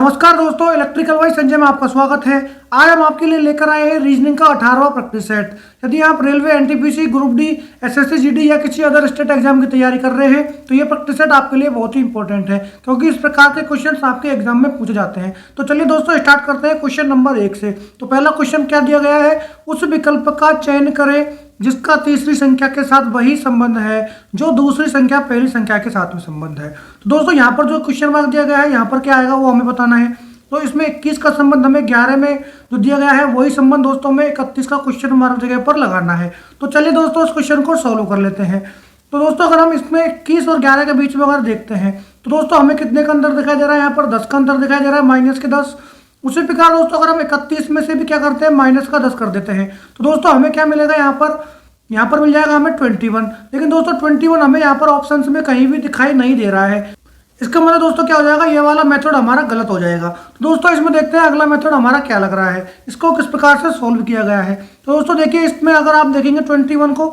नमस्कार दोस्तों, electrical wise Sanjay में आपका स्वागत है। आज हम आपके लिए लेकर आए हैं रीजनिंग का 18वां प्रैक्टिस सेट। यदि आप railway, NTPC, group D, SSC, GD या किसी अदर स्टेट एग्जाम की तैयारी कर रहे हैं तो ये प्रैक्टिस सेट आपके लिए बहुत ही इंपॉर्टेंट है, क्योंकि इस प्रकार के क्वेश्चन आपके एग्जाम में पूछे जाते हैं। तो चलिए दोस्तों स्टार्ट करते हैं क्वेश्चन नंबर 1 से। तो पहला क्वेश्चन क्या दिया गया है, उस विकल्प का चयन करें जिसका तीसरी संख्या के साथ वही संबंध है जो दूसरी संख्या पहली संख्या के साथ में संबंध है। तो दोस्तों यहाँ पर जो क्वेश्चन मार्क दिया गया है, यहाँ पर क्या आएगा वो हमें बताना है। तो इसमें 21 का संबंध हमें 11 में जो दिया गया है वही संबंध दोस्तों में 31 का क्वेश्चन मार्क जगह पर लगाना है। तो चलिए दोस्तों इस क्वेश्चन को सॉल्व कर लेते हैं। तो दोस्तों अगर हम इसमें 21 और 11 के बीच में अगर देखते हैं तो दोस्तों हमें कितने का अंतर दिखाई दे रहा है, यहाँ पर 10 का अंतर दिखाई दे रहा है, माइनस के 10। उसी प्रकार दोस्तों अगर हम 31 में से भी क्या करते हैं, माइनस का 10 कर देते हैं तो दोस्तों हमें क्या मिलेगा, यहाँ पर मिल जाएगा हमें 21। लेकिन दोस्तों 21 हमें यहाँ पर ऑप्शंस में कहीं भी दिखाई नहीं दे रहा है। इसका मतलब दोस्तों क्या हो जाएगा, ये वाला मेथड हमारा गलत हो जाएगा। तो दोस्तों इसमें देखते हैं अगला मेथड हमारा क्या लग रहा है, इसको किस प्रकार से सोल्व किया गया है। तो दोस्तों देखिए इसमें अगर आप देखेंगे 21 को,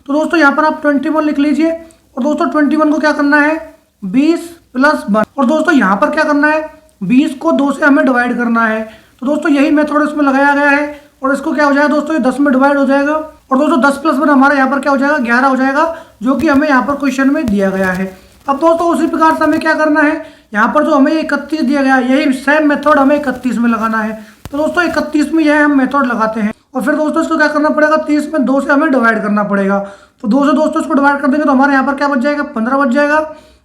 तो दोस्तों यहाँ पर आप 21 लिख लीजिए और दोस्तों 21 को क्या करना है 20 + 1, और दोस्तों यहाँ पर क्या करना है 20 को 2 से हमें डिवाइड करना है। तो दोस्तों यही मेथड इसमें लगाया गया है और इसको क्या हो जाएगा दोस्तों, ये 10 में डिवाइड हो जाएगा और दोस्तों 10 + 1 हमारा यहाँ पर क्या हो जाएगा 11 हो जाएगा, जो कि हमें यहाँ पर क्वेश्चन में दिया गया है। अब दोस्तों उसी प्रकार से हमें क्या करना है, यहाँ पर जो हमें 31 दिया गया है यही सेम मेथड हमें 31 में लगाना है। तो दोस्तों 31 में यह हम मेथड लगाते हैं और फिर दोस्तों इसको क्या करना पड़ेगा, 30 में 2 से हमें डिवाइड करना पड़ेगा। तो 2 से दोस्तों इसको डिवाइड कर देंगे तो हमारे यहाँ पर क्या बच जाएगा 15 बच जाएगा,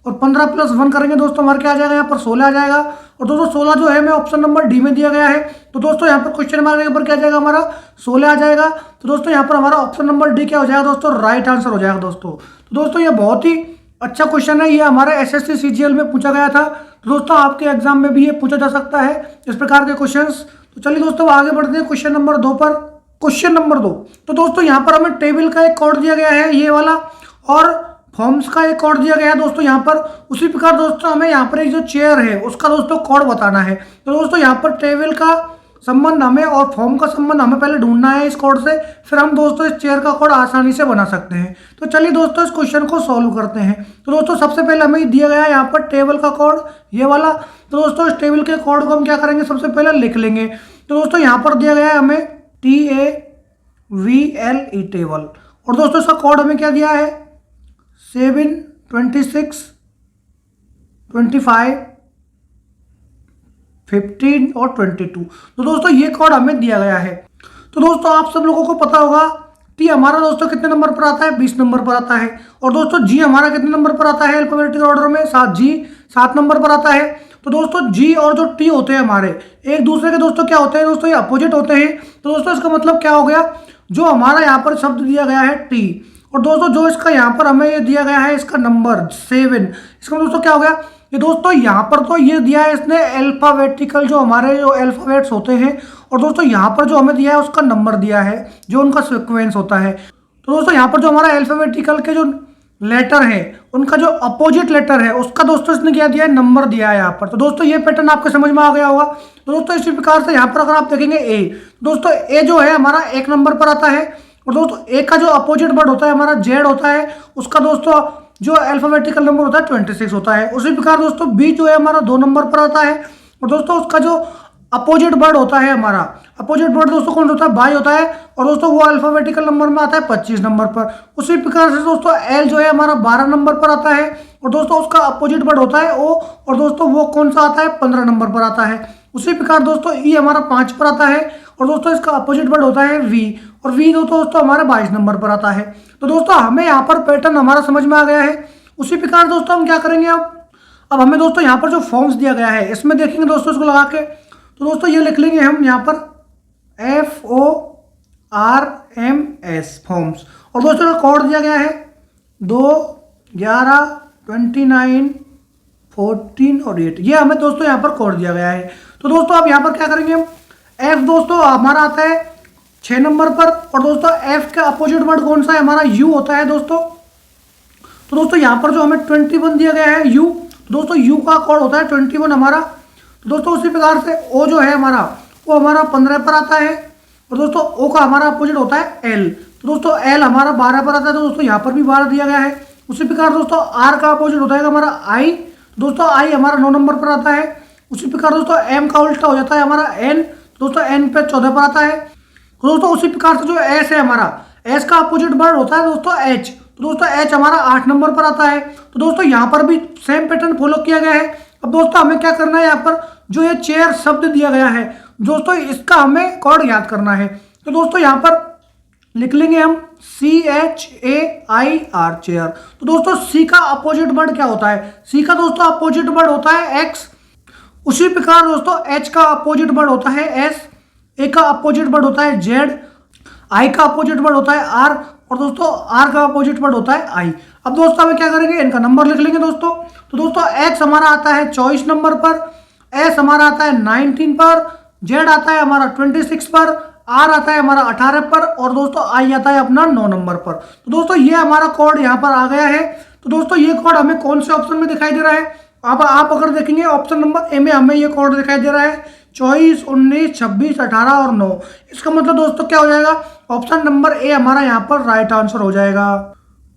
और 15 + 1 करेंगे दोस्तों हमारे क्या आ जाएगा, यहाँ पर 16 आ जाएगा। और दोस्तों 16 जो है हमें ऑप्शन नंबर डी में दिया गया है। तो दोस्तों यहाँ पर क्वेश्चन मार्क के ऊपर क्या आ जाएगा, हमारा 16 आ जाएगा। तो दोस्तों यहाँ पर हमारा ऑप्शन नंबर डी क्या हो जाएगा दोस्तों, राइट आंसर हो जाएगा दोस्तों। तो दोस्तों ये बहुत ही अच्छा क्वेश्चन है, ये हमारे एसएससी सीजीएल में पूछा गया था। तो दोस्तों आपके एग्जाम में भी ये पूछा जा सकता है इस प्रकार के क्वेश्चंस। तो चलिए दोस्तों आगे बढ़ते हैं क्वेश्चन नंबर 2 पर। क्वेश्चन नंबर 2, तो दोस्तों यहाँ पर हमें टेबल का एक कोड दिया गया है ये वाला, और फॉर्म्स का एक कोड दिया गया है दोस्तों यहाँ पर। उसी प्रकार दोस्तों हमें यहाँ पर एक जो चेयर है उसका दोस्तों कोड बताना है। तो दोस्तों यहाँ पर टेबल का संबंध हमें और फॉर्म का संबंध हमें पहले ढूंढना है इस कोड से, फिर हम दोस्तों इस चेयर का कोड आसानी से बना सकते हैं। तो चलिए दोस्तों इस क्वेश्चन को सॉल्व करते हैं। तो दोस्तों सबसे पहले हमें दिया गया है यहाँ पर टेबल का कोड ये वाला। तो दोस्तों इस टेबल के कोड को हम क्या करेंगे, सबसे पहले लिख लेंगे। तो दोस्तों यहाँ पर दिया गया है हमें TAVLE टेबल, और दोस्तों इसका कोड हमें क्या दिया है 7, 26, 25, 15 और 22। तो दोस्तों ये कोड हमें दिया गया है। तो दोस्तों आप सब लोगों को पता होगा टी हमारा दोस्तों कितने नंबर पर आता है, 20 नंबर पर आता है। और दोस्तों जी हमारा कितने नंबर पर आता है अल्फाबेटिकल ऑर्डर में, 7 नंबर पर आता है। तो दोस्तों जी और जो टी होते हैं हमारे एक दूसरे के दोस्तों क्या होते हैं दोस्तों, ये अपोजिट होते हैं। तो दोस्तों इसका मतलब क्या हो गया, जो हमारा यहाँ पर शब्द दिया गया है टी, और दोस्तों जो इसका यहाँ पर हमें ये दिया गया है इसका नंबर 7, इसका दोस्तों क्या हो गया, ये दोस्तों यहाँ पर तो ये दिया है इसने अल्फाबेटिकल जो हमारे जो अल्फाबेट्स होते हैं, और दोस्तों यहाँ पर जो हमें दिया है उसका नंबर दिया है जो उनका सीक्वेंस होता है। तो दोस्तों यहाँ पर जो हमारा अल्फाबेटिकल के जो लेटर है उनका जो अपोजिट लेटर है उसका दोस्तों इसने क्या दिया है, नंबर दिया है यहाँ पर। तो दोस्तों ये पैटर्न आपके समझ में आ गया होगा। तो दोस्तों इसी प्रकार से यहाँ पर अगर आप देखेंगे ए, दोस्तों ए जो है हमारा 1 नंबर पर आता है, और दोस्तों ए का जो अपोजिट वर्ड होता है हमारा जेड होता है, उसका दोस्तों जो अल्फाबेटिकल नंबर होता है 26 होता है। उसी प्रकार दोस्तों बी जो है हमारा 2 नंबर पर आता है, और दोस्तों उसका जो अपोजिट वर्ड होता है हमारा अपोजिट वर्ड दोस्तों कौन होता है, बाई होता है, और दोस्तों वो अल्फाबेटिकल नंबर में आता है 25 नंबर पर। उसी प्रकार से दोस्तों एल जो है हमारा 12 नंबर पर आता है, और दोस्तों उसका अपोजिट वर्ड होता है ओ, और दोस्तों वो कौन सा आता है 15 नंबर पर आता है। उसी प्रकार दोस्तों ई हमारा 5 पर आता है, और दोस्तों इसका अपोजिट वर्ड होता है वी, और वी दोस्तों हमारा 22 नंबर पर आता है। तो दोस्तों हमें यहाँ पर पैटर्न हमारा समझ में आ गया है। उसी प्रकार दोस्तों हम क्या करेंगे, अब हमें दोस्तों यहाँ पर जो फॉर्म्स दिया गया है इसमें देखेंगे दोस्तों इसको लगा के। तो दोस्तों ये लिख लेंगे हम यहाँ पर FORMS फॉर्म्स, और दोस्तों का कोड दिया गया है 2, 11, 29, 14 और 8, ये हमें दोस्तों यहाँ पर कोड दिया गया है। तो दोस्तों अब यहाँ पर क्या करेंगे हम, एफ दोस्तों हमारा आता है 6 नंबर पर, और दोस्तों एफ का अपोजिट वर्ड कौन सा है, हमारा यू होता है दोस्तों। तो दोस्तों यहाँ पर जो हमें 21 दिया गया है यू, तो दोस्तों यू का कोड होता है 21 हमारा। तो दोस्तों उसी प्रकार से ओ जो है हमारा वो हमारा 15 पर आता है, और दोस्तों ओ का हमारा अपोजिट होता है एल। तो दोस्तों एल हमारा 12 पर आता है, तो दोस्तों यहाँ पर भी 12 दिया गया है। उसी प्रकार दोस्तों आर का अपोजिट होता है हमारा आई, दोस्तों आई हमारा 9 नंबर पर आता है, उसी प्रकार दोस्तों m का उल्टा हो जाता है हमारा n, तो दोस्तों n पे 14 पर आता है। तो दोस्तों उसी प्रकार से जो s है हमारा, s का अपोजिट वर्ड होता है दोस्तों h, तो दोस्तों h हमारा 8 नंबर पर आता है। तो दोस्तों यहाँ पर भी सेम पैटर्न फॉलो किया गया है। अब दोस्तों हमें क्या करना है, यहाँ पर जो ये चेयर शब्द दिया गया है दोस्तों इसका हमें कोड याद करना है। तो दोस्तों यहाँ पर लिख लेंगे हम CHAIR चेयर। तो दोस्तों C का अपोजिट वर्ड क्या होता है, C का दोस्तों अपोजिट वर्ड होता है X। उसी प्रकार दोस्तों H का अपोजिट वर्ड होता है S, A का अपोजिट वर्ड होता है Z, I का अपोजिट वर्ड होता है R, और दोस्तों R का अपोजिट वर्ड होता है I। अब दोस्तों हमें क्या करेंगे, इनका नंबर लिख लेंगे दोस्तों। तो दोस्तों X हमारा आता है 24 नंबर पर, S हमारा आता है 19 पर, Z आता है हमारा 26 पर, R आता है हमारा 18 पर, और दोस्तों I आता है अपना 9 नंबर पर। तो दोस्तों ये हमारा कोड यहाँ पर आ गया है। तो दोस्तों ये कोड हमें कौन से ऑप्शन में दिखाई दे रहा है, अब आप अगर देखेंगे ऑप्शन नंबर ए में हमें ये कोड दिखाई दे रहा है 24, 19, 26, 18 और 9। इसका मतलब दोस्तों क्या हो जाएगा, ऑप्शन नंबर ए हमारा यहाँ पर राइट आंसर हो जाएगा।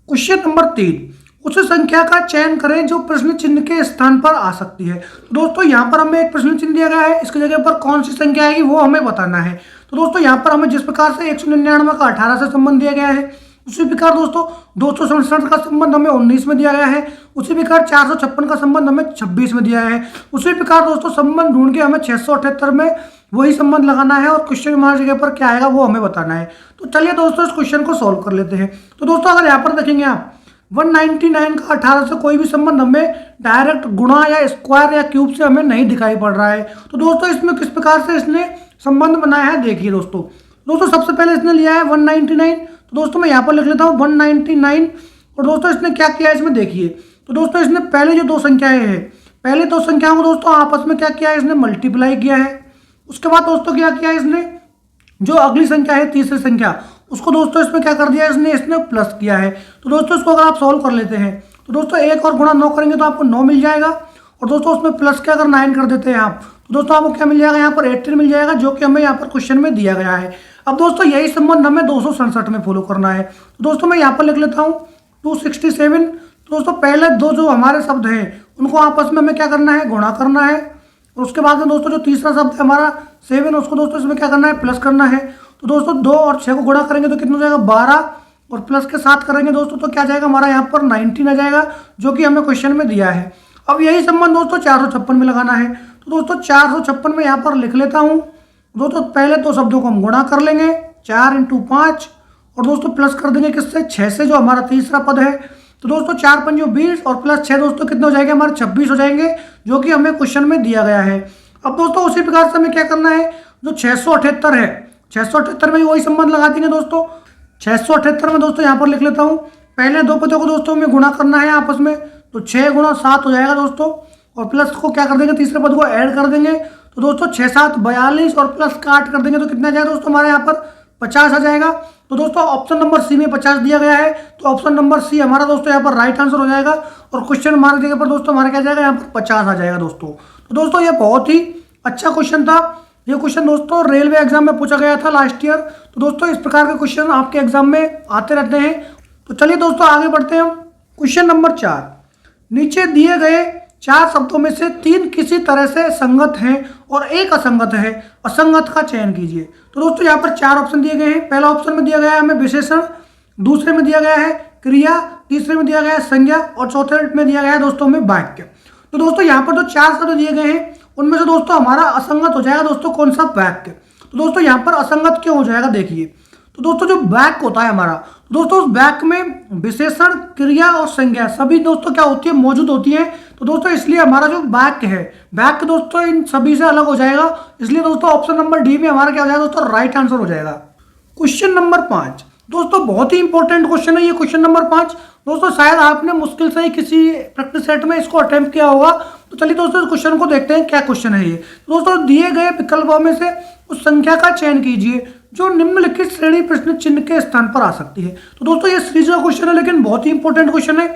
क्वेश्चन नंबर 3, उस संख्या का चयन करें जो प्रश्न चिन्ह के स्थान पर आ सकती है। तो दोस्तों यहाँ पर हमें एक प्रश्न चिन्ह दिया गया है, इसकी जगह पर कौन सी संख्या आएगी वो हमें बताना है। तो दोस्तों यहाँ पर हमें जिस प्रकार से 199 का 18 से संबंध दिया गया है, उसी प्रकार दोस्तों 267 का संबंध हमें 19 में दिया गया है, उसी प्रकार 456 का संबंध हमें 26 में दिया है। उसी प्रकार दोस्तों संबंध ढूंढ के हमें 678 में वही संबंध लगाना है, और क्वेश्चन हमारी जगह पर क्या आएगा वो हमें बताना है। तो चलिए दोस्तों इस क्वेश्चन को सॉल्व कर लेते हैं। तो दोस्तों अगर यहाँ पर देखेंगे आप 199 का 18 से कोई भी संबंध हमें डायरेक्ट गुणा या स्क्वायर या क्यूब से हमें नहीं दिखाई पड़ रहा है। तो दोस्तों इसमें किस प्रकार से इसने संबंध बनाया है देखिए दोस्तों सबसे पहले इसने लिया है 199। तो दोस्तों मैं यहाँ पर लिख लेता हूँ 199, और दोस्तों इसने क्या किया है इसमें देखिए। तो दोस्तों इसने पहले जो दो संख्याएं हैं, पहले दो संख्याओं को दोस्तों आपस में क्या किया है, इसने मल्टीप्लाई किया है। उसके बाद दोस्तों क्या किया है इसने, जो अगली संख्या है तीसरी संख्या, उसको दोस्तों इसमें क्या कर दिया है इसने प्लस किया है। तो दोस्तों इसको अगर आप सॉल्व कर लेते हैं तो दोस्तों 1 और गुणा 9 करेंगे तो आपको 9 मिल जाएगा, और दोस्तों उसमें प्लस क्या अगर 9 कर देते हैं आप, तो दोस्तों आपको क्या मिल जाएगा, यहाँ पर 18 मिल जाएगा, जो कि हमें यहाँ पर क्वेश्चन में दिया गया है। अब दोस्तों यही संबंध हमें 267 में फॉलो करना है। तो दोस्तों मैं यहाँ पर लिख लेता हूँ 267। तो दोस्तों पहले दो जो हमारे शब्द हैं उनको आपस में हमें क्या करना है, गुणा करना है, और उसके बाद में दोस्तों जो तीसरा शब्द है हमारा 7, उसको दोस्तों इसमें क्या करना है, प्लस करना है। तो दोस्तों 2 और 6 को गुणा करेंगे तो कितना हो जाएगा 12, और प्लस के साथ करेंगे दोस्तों तो क्या जाएगा हमारा यहाँ पर 19 आ जाएगा, जो कि हमें क्वेश्चन में दिया है। अब यही संबंध दोस्तों 456 में लगाना है। तो दोस्तों 456 में यहाँ पर लिख लेता हूँ। दोस्तों पहले दो शब्दों को हम गुणा कर लेंगे 4 × 5, और दोस्तों प्लस कर देंगे किससे, 6 से, जो हमारा तीसरा पद है। तो दोस्तों 4 × 5 = 20, और प्लस 6 दोस्तों कितने हो जाएंगे हमारे 26 हो जाएंगे, जो कि हमें क्वेश्चन में दिया गया है। अब दोस्तों उसी प्रकार से हमें क्या करना है, जो 678 है 678 में वही संबंध लगा देंगे दोस्तों। 678 में दोस्तों यहाँ पर लिख लेता हूँ, पहले दो पदों को दोस्तों हमें गुणा करना है आपस में, तो 6 × 7 हो जाएगा दोस्तों, और प्लस को क्या कर देंगे, तीसरे पद को ऐड कर देंगे। तो दोस्तों 6 × 7 = 42, और प्लस का 8 कर देंगे तो कितना जाएगा दोस्तों हमारे यहाँ पर 50 आ जाएगा। तो दोस्तों ऑप्शन नंबर सी में 50 दिया गया है, तो ऑप्शन नंबर सी हमारा दोस्तों यहाँ पर राइट आंसर हो जाएगा, और क्वेश्चन हमारे जगह पर दोस्तों हमारा क्या जाएगा, यहाँ पर 50 आ जाएगा दोस्तों। तो दोस्तों ये बहुत ही अच्छा क्वेश्चन था। ये क्वेश्चन दोस्तों रेलवे एग्जाम में पूछा गया था लास्ट ईयर। तो दोस्तों इस प्रकार के क्वेश्चन आपके एग्जाम में आते रहते हैं। तो चलिए दोस्तों आगे बढ़ते हैं हम। क्वेश्चन नंबर 4, नीचे दिए गए 4 शब्दों में से 3 किसी तरह से संगत हैं और एक असंगत है, असंगत का चयन कीजिए। तो दोस्तों यहाँ पर 4 ऑप्शन दिए गए हैं। पहला ऑप्शन में दिया गया है हमें विशेषण, दूसरे में दिया गया है क्रिया, तीसरे में दिया गया है संज्ञा, और चौथे में दिया गया है दोस्तों हमें वाक्य। तो दोस्तों यहाँ पर जो 4 शब्द दिए गए हैं उनमें से दोस्तों हमारा असंगत हो जाएगा दोस्तों कौन सा, वाक्य। तो दोस्तों यहाँ पर असंगत क्यों हो जाएगा देखिए। तो दोस्तों जो वाक्य होता है हमारा, दोस्तों उस वाक्य में विशेषण, क्रिया और संज्ञा सभी दोस्तों क्या होती है, मौजूद होती है। तो दोस्तों इसलिए हमारा जो वाक्य है, वाक्य दोस्तों इन सभी से अलग हो जाएगा, इसलिए दोस्तों ऑप्शन नंबर डी में हमारा क्या हो जाएगा दोस्तों, राइट आंसर हो जाएगा। क्वेश्चन नंबर 5 दोस्तों बहुत ही इंपॉर्टेंट क्वेश्चन है ये क्वेश्चन नंबर 5। दोस्तों शायद आपने मुश्किल से ही किसी प्रैक्टिस सेट में इसको अटेम्प्ट किया होगा। तो चलिए दोस्तों इस क्वेश्चन को देखते हैं क्या क्वेश्चन है ये। दोस्तों दिए गए विकल्पों में से उस संख्या का चयन कीजिए जो निम्नलिखित श्रेणी प्रश्न चिन्ह के स्थान पर आ सकती है। तो दोस्तों ये सीरीज का क्वेश्चन है लेकिन बहुत ही इंपॉर्टेंट क्वेश्चन है।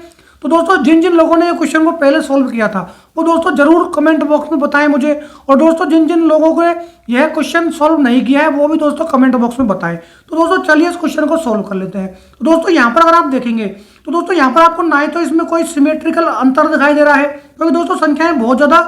तो दोस्तों जिन जिन लोगों ने ये क्वेश्चन को पहले सॉल्व किया था वो दोस्तों जरूर कमेंट बॉक्स में बताएं मुझे, और दोस्तों जिन जिन लोगों ने यह क्वेश्चन सॉल्व नहीं किया है वो भी दोस्तों कमेंट बॉक्स में बताएं। तो दोस्तों चलिए इस क्वेश्चन को सॉल्व कर लेते हैं। तो दोस्तों यहाँ पर अगर आप देखेंगे तो दोस्तों यहाँ पर आपको ना ही तो इसमें कोई सिमेट्रिकल अंतर दिखाई दे रहा है, क्योंकि दोस्तों संख्याएं बहुत ज़्यादा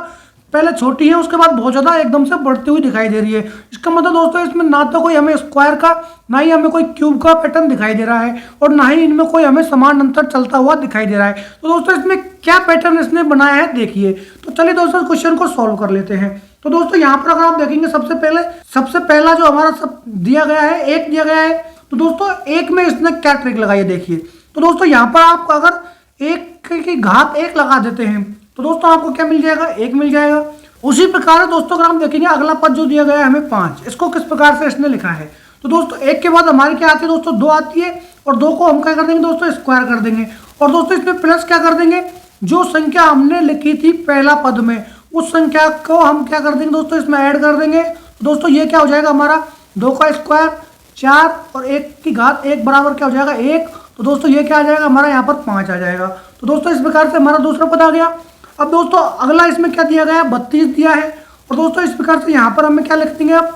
पहले छोटी है, उसके बाद बहुत ज़्यादा एकदम से बढ़ती हुई दिखाई दे रही है। इसका मतलब दोस्तों इसमें ना तो कोई हमें स्क्वायर का, ना ही हमें कोई क्यूब का पैटर्न दिखाई दे रहा है, और ना ही इनमें कोई हमें समान अंतर चलता हुआ दिखाई दे रहा है। तो दोस्तों इसमें क्या पैटर्न इसने बनाया है देखिए। तो चलिए दोस्तों क्वेश्चन को सॉल्व कर लेते हैं। तो दोस्तों यहाँ पर अगर आप देखेंगे सबसे पहला जो हमारा सब दिया गया है, एक दिया गया है। तो दोस्तों एक में इसने क्या ट्रिक लगाई है देखिए। तो दोस्तों यहाँ पर आप अगर एक की घात एक लगा देते हैं तो दोस्तों आपको क्या मिल जाएगा, एक मिल जाएगा। उसी प्रकार दोस्तों अगर हम देखेंगे अगला पद जो दिया गया है हमें 5, इसको किस प्रकार से इसने लिखा है। तो दोस्तों एक के बाद हमारी क्या आती है दोस्तों, 2 आती है, और 2 को हम क्या कर देंगे दोस्तों, स्क्वायर कर देंगे। और दोस्तों इसमें प्लस क्या कर देंगे, जो संख्या हमने लिखी थी पहला पद में उस संख्या को हम क्या कर देंगे दोस्तों, इसमें ऐड कर देंगे। तो दोस्तों ये क्या हो जाएगा हमारा, 2 का स्क्वायर 4 और 1 की घात 1 बराबर क्या हो जाएगा 1। तो दोस्तों ये क्या आ जाएगा हमारा यहाँ पर 5 आ जाएगा। तो दोस्तों इस प्रकार से हमारा दूसरा पद आ गया। अब दोस्तों अगला इसमें क्या दिया गया है, 32 दिया है। और दोस्तों इस प्रकार से यहाँ पर हमें क्या लिख देंगे अब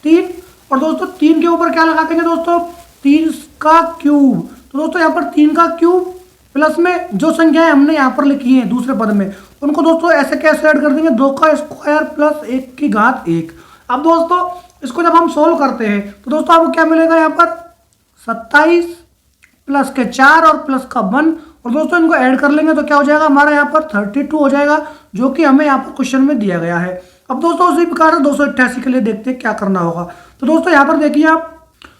3, और दोस्तों 3 के ऊपर क्या लगा देंगे दोस्तों, 3 का क्यूब। तो दोस्तों यहाँ पर 3 का क्यूब प्लस में जो संख्याएं हमने यहाँ पर लिखी हैं दूसरे पद में उनको दोस्तों ऐसे कैसे ऐड कर देंगे, 2 का स्क्वायर प्लस 1 की घात 1। अब दोस्तों इसको जब हम सोल्व करते हैं तो दोस्तों आपको क्या मिलेगा, यहाँ पर 27 प्लस के 4 और प्लस का 1, और दोस्तों इनको ऐड कर लेंगे तो क्या हो जाएगा हमारा यहाँ पर 32 हो जाएगा, जो कि हमें यहाँ पर क्वेश्चन में दिया गया है। अब दोस्तों उसी प्रकार से 288 के लिए देखते हैं क्या करना होगा। तो दोस्तों यहाँ पर देखिए आप,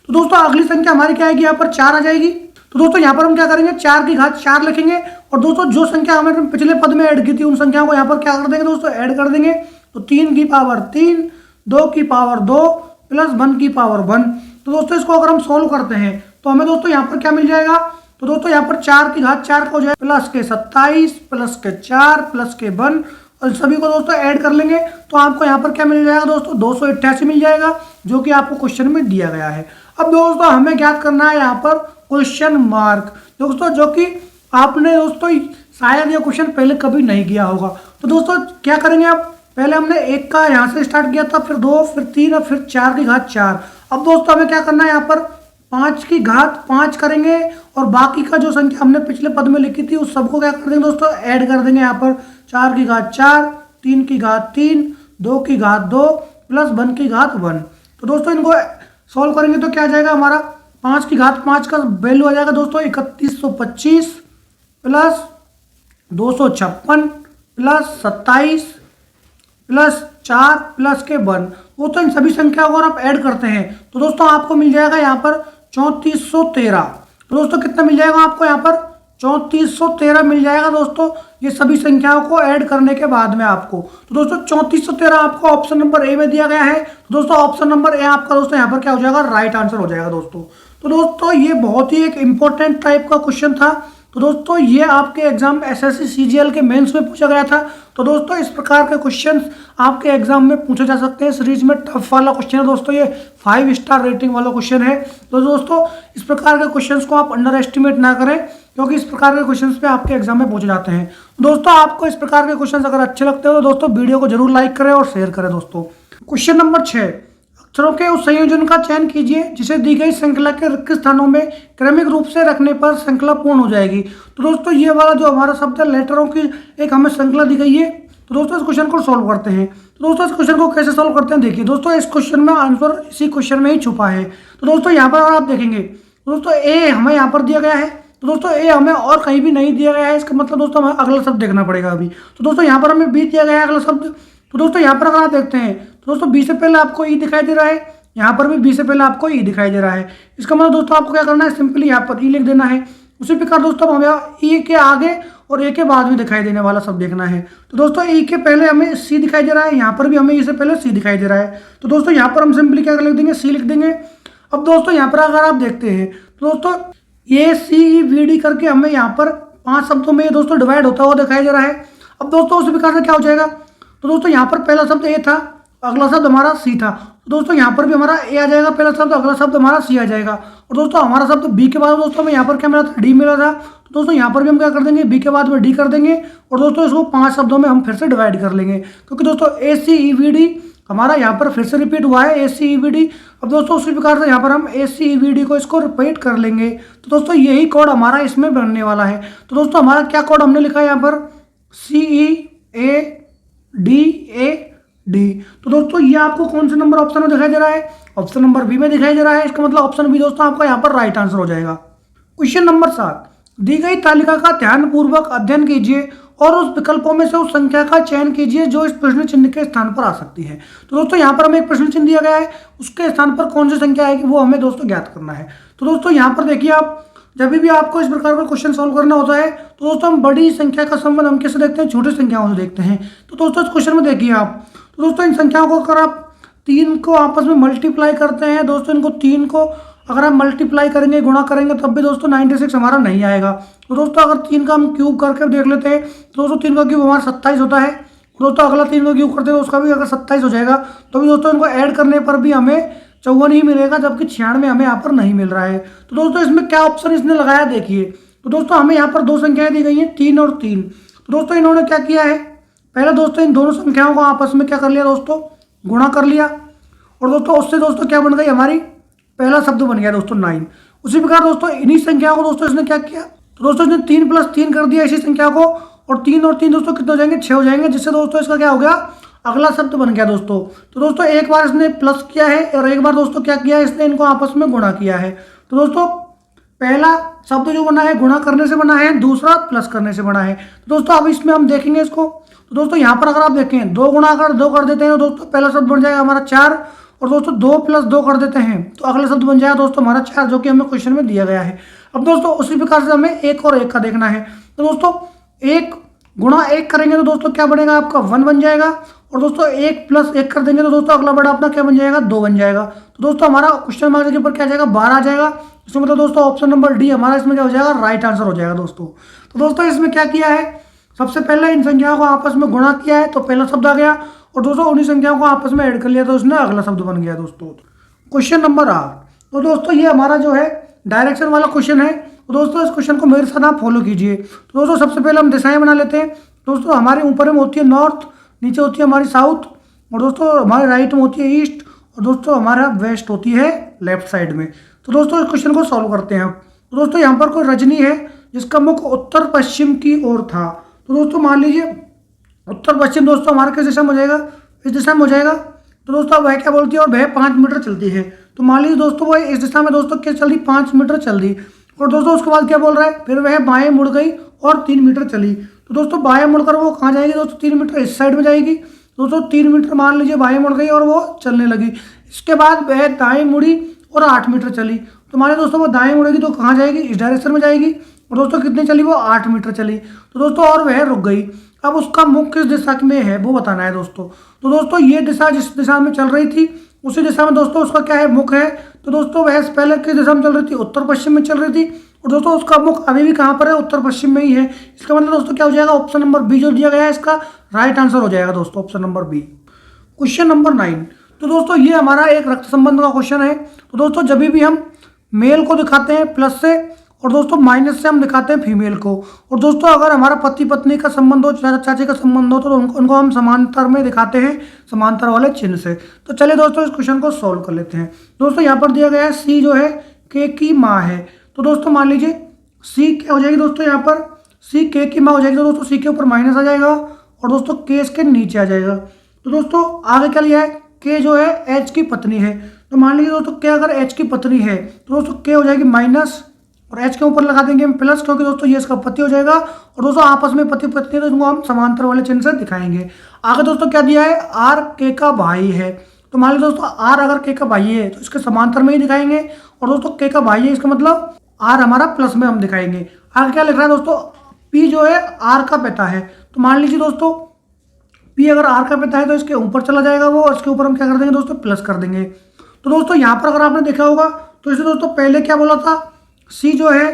तो दोस्तों अगली संख्या हमारी क्या आएगी, यहाँ पर 4 आ जाएगी। तो दोस्तों यहाँ पर हम क्या करेंगे, 4 की घात 4 लिखेंगे, और दोस्तों जो संख्या हमने पिछले पद में ऐड की थी उन संख्याओं को यहाँ पर क्या कर देंगे दोस्तों, ऐड कर देंगे। तो 3 की पावर 3, 2 की पावर 2 प्लस 1 की पावर 1। तो दोस्तों इसको अगर हम सोल्व करते हैं तो हमें दोस्तों यहाँ पर क्या मिल जाएगा, तो दोस्तों यहाँ पर 4 की घात 4 का हो जाएगा प्लस के 27 प्लस के 4 प्लस के 1, और सभी को दोस्तों ऐड कर लेंगे तो आपको यहाँ पर क्या मिल जाएगा दोस्तों, 288 मिल जाएगा, जो कि आपको क्वेश्चन में दिया गया है। अब दोस्तों हमें ज्ञात करना है यहाँ पर क्वेश्चन मार्क दोस्तों, जो कि आपने दोस्तों शायद ये क्वेश्चन पहले कभी नहीं किया होगा। तो दोस्तों क्या करेंगे आप, पहले हमने 1 का यहाँ से स्टार्ट किया था, फिर 2, फिर 3 और फिर 4 की घात 4। अब दोस्तों हमें क्या करना है, यहाँ पर 5 की घात 5 करेंगे, और बाकी का जो संख्या हमने पिछले पद में लिखी थी उस सबको क्या कर देंगे दोस्तों, ऐड कर देंगे। यहाँ पर 4 की घात 4, 3 की घात 3, 2 की घात 2 प्लस 1 की घात 1। तो दोस्तों इनको सॉल्व करेंगे तो क्या आ जाएगा हमारा, 5 की घात 5 का वैल्यू आ जाएगा दोस्तों 3125 प्लस 256 प्लस 27 प्लस 4 प्लस के 1। दोस्तों इन सभी संख्याओं को अगर आप ऐड करते हैं तो दोस्तों आपको मिल जाएगा यहाँ पर 3413। तो दोस्तों कितना मिल जाएगा आपको, यहाँ पर 3413 मिल जाएगा दोस्तों, ये सभी संख्याओं को ऐड करने के बाद में आपको। तो दोस्तों 3413 आपको ऑप्शन नंबर ए में दिया गया है। तो दोस्तों ऑप्शन नंबर ए आपका दोस्तों यहाँ पर क्या हो जाएगा, राइट आंसर हो जाएगा दोस्तों। तो दोस्तों ये बहुत ही एक इंपॉर्टेंट टाइप का क्वेश्चन था। तो दोस्तों ये आपके एग्जाम एसएससी सीजीएल के मेंस में पूछा गया था। तो दोस्तों इस प्रकार के क्वेश्चंस आपके एग्जाम में पूछे जा सकते हैं। सीरीज में टफ वाला क्वेश्चन है दोस्तों, ये 5 स्टार रेटिंग वाला क्वेश्चन है। तो दोस्तों इस प्रकार के क्वेश्चंस को आप अंडर एस्टिमेट ना करें, क्योंकि इस प्रकार के क्वेश्चंस पे आपके एग्जाम में पूछे जाते हैं। दोस्तों आपको इस प्रकार के क्वेश्चंस अगर अच्छे लगते हो तो दोस्तों वीडियो को जरूर लाइक करें और शेयर करें। दोस्तों क्वेश्चन नंबर 6, अक्षरों के उस संयोजन का चयन कीजिए जिसे दी गई श्रृंखला के रिक्त स्थानों में क्रमिक रूप से रखने पर श्रृंखला पूर्ण हो जाएगी। तो दोस्तों ये वाला जो हमारा शब्द है, लेटरों की एक हमें श्रृंखला दी गई है। तो दोस्तों इस क्वेश्चन को सॉल्व करते हैं। तो दोस्तों इस क्वेश्चन को कैसे सॉल्व करते हैं देखिए। दोस्तों इस क्वेश्चन में आंसर इसी क्वेश्चन में ही छुपा है। तो दोस्तों यहाँ पर अगर आप देखेंगे दोस्तों ए हमें यहाँ पर दिया गया है। तो दोस्तों ए हमें और कहीं भी नहीं दिया गया है, इसका मतलब दोस्तों हमें अगला शब्द देखना पड़ेगा अभी। तो दोस्तों यहाँ पर हमें बी दिया गया है अगला शब्द। तो दोस्तों यहाँ पर अगर आप देखते हैं तो दोस्तों बी से पहले आपको ई दिखाई दे रहा है, यहाँ पर भी बी से पहले आपको ई दिखाई दे रहा है। इसका मतलब दोस्तों आपको क्या करना है, सिंपली यहाँ पर ई लिख देना है। उसी प्रकार दोस्तों हमें ई के आगे और ए के बाद में दिखाई देने वाला शब्द देखना है। तो दोस्तों ई के पहले हमें सी दिखाई दे रहा है, यहाँ पर भी हमें ई से पहले सी दिखाई दे रहा है। तो दोस्तों यहाँ पर हम सिंपली क्या लिख देंगे, सी लिख देंगे। अब दोस्तों यहाँ पर अगर आप देखते हैं तो दोस्तों ए सी ई वी डी करके हमें यहाँ पर 5 शब्दों में दोस्तों डिवाइड होता हुआ दिखाई दे रहा है। अब दोस्तों उसी प्रकार से क्या हो जाएगा, तो दोस्तों यहाँ पर पहला शब्द ए था, अगला शब्द हमारा सी था। तो दोस्तों यहाँ पर भी हमारा ए आ जाएगा पहला शब्द, अगला शब्द हमारा सी आ जाएगा। और दोस्तों हमारा शब्द बी के बाद दोस्तों हमें यहाँ पर क्या मिला था, डी मिला था। तो दोस्तों यहाँ पर भी हम क्या कर देंगे, बी के बाद में डी कर देंगे, और दोस्तों इसको 5 शब्दों में हम फिर से डिवाइड कर लेंगे, क्योंकि दोस्तों ए सी ई वी डी हमारा यहाँ पर फिर से रिपीट हुआ है, ए सी ई वी डी। अब दोस्तों उसी प्रकार से यहाँ पर हम ए सी ई वी डी को इसको रिपीट कर लेंगे। तो दोस्तों यही कोड हमारा इसमें बनने वाला है। तो दोस्तों हमारा क्या कोड हमने लिखा है यहाँ पर, सी ई ए डी ए डी। तो दोस्तों ये आपको कौन से नंबर ऑप्शन में दिखाई दे रहा है? ऑप्शन नंबर बी में दिखाई दे रहा है। इसका मतलब ऑप्शन बी दोस्तों आपका यहाँ पर राइट आंसर हो जाएगा। क्वेश्चन नंबर 7, दी गई तालिका का ध्यानपूर्वक अध्ययन कीजिए और उस विकल्पों में से उस संख्या का चयन कीजिए जो इस प्रश्न चिन्ह के स्थान पर आ सकती है। तो दोस्तों यहाँ पर हमें एक प्रश्न चिन्ह दिया गया है, उसके स्थान पर कौन सी संख्या आएगी वो हमें दोस्तों ज्ञात करना है। तो दोस्तों यहाँ पर देखिए, आप जब भी आपको इस प्रकार का क्वेश्चन सॉल्व करना होता है तो दोस्तों हम बड़ी संख्या का संबंध हम कैसे देखते हैं? छोटी संख्याओं से देखते हैं। तो दोस्तों इस क्वेश्चन में देखिए आप, तो दोस्तों इन संख्याओं को अगर आप 3 को आपस में मल्टीप्लाई करते हैं दोस्तों, इनको 3 को अगर हम मल्टीप्लाई करेंगे, गुणा करेंगे, तब भी दोस्तों 96 हमारा नहीं आएगा। तो दोस्तों अगर 3 का हम क्यूब करके देख लेते हैं तो दोस्तों 3 का क्यूब हमारा 27 होता है। दोस्तों अगला 3 का क्यूब करते हैं तो उसका भी अगर 27 हो जाएगा, तो भी दोस्तों इनको ऐड करने पर भी हमें 54 ही मिलेगा, जबकि 96 हमें यहाँ पर नहीं मिल रहा है। तो दोस्तों इसमें क्या ऑप्शन इसने लगाया देखिए। तो दोस्तों हमें यहाँ पर 2 संख्याएं दी गई हैं, 3 और 3। तो दोस्तों इन्होंने क्या किया है, पहले दोस्तों इन दोनों संख्याओं को आपस में क्या कर लिया दोस्तों? गुणा कर लिया। और दोस्तों उससे दोस्तों क्या बन गई हमारी? पहला शब्द बन गया दोस्तों 9। उसी प्रकार दोस्तों इन्हीं संख्याओं को दोस्तों इसने क्या किया, तो दोस्तों इसने 3 + 3 कर दिया इसी संख्या को, और 3 और 3 दोस्तों कितने हो जाएंगे? 6 हो जाएंगे, जिससे दोस्तों इसका क्या हो गया? अगला शब्द बन गया दोस्तों। तो दोस्तों एक बार इसने प्लस किया है और एक बार दोस्तों क्या किया है, इसने इनको आपस में गुणा किया है। तो दोस्तों पहला शब्द जो बना है गुणा करने से बना है, दूसरा प्लस करने से बना है। तो दोस्तों अब इसमें हम देखेंगे इसको। तो दोस्तों यहाँ पर अगर आप देखें 2 गुणा अगर 2 कर देते हैं तो दोस्तों पहला शब्द बन जाएगा हमारा 4, और दोस्तों 2 + 2 कर देते हैं तो अगला शब्द बन जाएगा दोस्तों हमारा 4, जो कि हमें क्वेश्चन में दिया गया है। अब दोस्तों उसी प्रकार से हमें 1 और 1 का देखना है। तो दोस्तों 1 गुणा 1 करेंगे तो दोस्तों क्या बनेगा आपका? 1 बन जाएगा, और दोस्तों 1 + 1 कर देंगे तो दोस्तों अगला बड़ा अपना क्या बन जाएगा? 2 बन जाएगा। तो दोस्तों हमारा क्वेश्चन मार्क के ऊपर क्या आ जाएगा? 12 आ जाएगा। इसका मतलब दोस्तों ऑप्शन नंबर डी हमारा इसमें क्या हो जाएगा? राइट आंसर हो जाएगा दोस्तों। तो दोस्तों इसमें क्या किया है, सबसे पहले इन संख्याओं को आपस में गुणा किया है तो पहला शब्द आ गया, और दोस्तों उन्हीं संख्याओं को आपस में ऐड कर लिया तो उसने अगला शब्द बन गया दोस्तों। क्वेश्चन नंबर 8, तो दोस्तों ये हमारा जो है डायरेक्शन वाला क्वेश्चन है। तो दोस्तों इस क्वेश्चन को मेरे साथ आप फॉलो कीजिए। तो दोस्तों सबसे पहले हम दिशाएं बना लेते हैं। दोस्तों हमारे ऊपर में होती है नॉर्थ, नीचे होती है हमारी साउथ, और दोस्तों हमारे राइट में होती है ईस्ट, और दोस्तों हमारा वेस्ट होती है लेफ्ट साइड में। तो दोस्तों इस क्वेश्चन को सॉल्व करते हैं। तो दोस्तों यहाँ पर कोई रजनी है जिसका मुख उत्तर पश्चिम की ओर था। तो दोस्तों मान लीजिए उत्तर पश्चिम दोस्तों हमारा किस दिशा में हो जाएगा? इस दिशा में हो जाएगा। तो दोस्तों वह क्या बोलती है, और वह 5 मीटर चलती है। तो मान लीजिए दोस्तों वो इस दिशा में दोस्तों क्या चल रही? 5 मीटर चल रही। और दोस्तों उसके बाद क्या बोल रहा है, फिर वह बाएं मुड़ गई और 3 मीटर चली। तो दोस्तों बाएं मुड़कर वो कहाँ जाएगी दोस्तों? 3 मीटर इस साइड में जाएगी। दोस्तों 3 मीटर मान लीजिए बाएं मुड़ गई और वो चलने लगी। इसके बाद वह दाएं मुड़ी और 8 मीटर चली। तो मान लीजिए दोस्तों वो दाएं मुड़ेगी तो कहाँ जाएगी? इस डायरेक्शन में जाएगी। और दोस्तों कितनी चली? वो 8 मीटर चली। तो दोस्तों और वह रुक गई। अब उसका मुख किस दिशा में है वो बताना है दोस्तों। तो दोस्तों ये दिशा जिस दिशा में चल रही थी उसी दिशा में दोस्तों उसका क्या है? मुख है। तो दोस्तों वह पहले किस दिशा में चल रही थी? उत्तर पश्चिम में चल रही थी, और दोस्तों उसका मुख अभी भी कहाँ पर है? उत्तर पश्चिम में ही है। इसका मतलब दोस्तों क्या हो जाएगा? ऑप्शन नंबर बी जो दिया गया है इसका राइट आंसर हो जाएगा दोस्तों, option number B. Question number 9, तो दोस्तों ये हमारा एक रक्त संबंध का क्वेश्चन है। तो दोस्तों जब भी हम मेल को दिखाते हैं प्लस से, और दोस्तों माइनस से हम दिखाते हैं फीमेल को। और दोस्तों अगर हमारा पति पत्नी का संबंध हो, चाचा चाची का संबंध हो, तो उनको हम समांतर में दिखाते हैं, समांतर वाले चिन्ह से। तो चलिए दोस्तों इस क्वेश्चन को सॉल्व कर लेते हैं। दोस्तों यहाँ पर दिया गया है सी जो है के की माँ है। तो दोस्तों मान लीजिए सी क्या हो जाएगी दोस्तों? यहाँ पर सी के की माँ हो जाएगी। तो दोस्तों सी के ऊपर माइनस आ जाएगा, और दोस्तों के इसके नीचे आ जाएगा। तो दोस्तों आगे क्या लिया है? के जो है एच की पत्नी है। तो मान लीजिए दोस्तों के अगर एच की पत्नी है तो दोस्तों के हो जाएगी माइनस, और एच के ऊपर लगा देंगे हम प्लस, क्योंकि दोस्तों ये इसका पति हो जाएगा। और दोस्तों आपस में पति पत्नी, तो इनको हम समांतर वाले चिन्ह से दिखाएंगे। आगे दोस्तों क्या दिया है? आर के का भाई है। तो मान लीजिए दोस्तों आर अगर के का भाई है तो इसके समांतर में ही दिखाएंगे, और दोस्तों के का भाई है इसका मतलब आर हमारा प्लस में हम दिखाएंगे। आगे क्या लिख रहा है दोस्तों? पी जो है आर का पिता है। तो मान लीजिए दोस्तों पी अगर आर का पिता है तो इसके ऊपर चला जाएगा वो, और इसके ऊपर हम क्या कर देंगे दोस्तों? प्लस कर देंगे। तो दोस्तों यहाँ पर अगर आपने देखा होगा तो इसे दोस्तों पहले क्या बोला था? सी जो है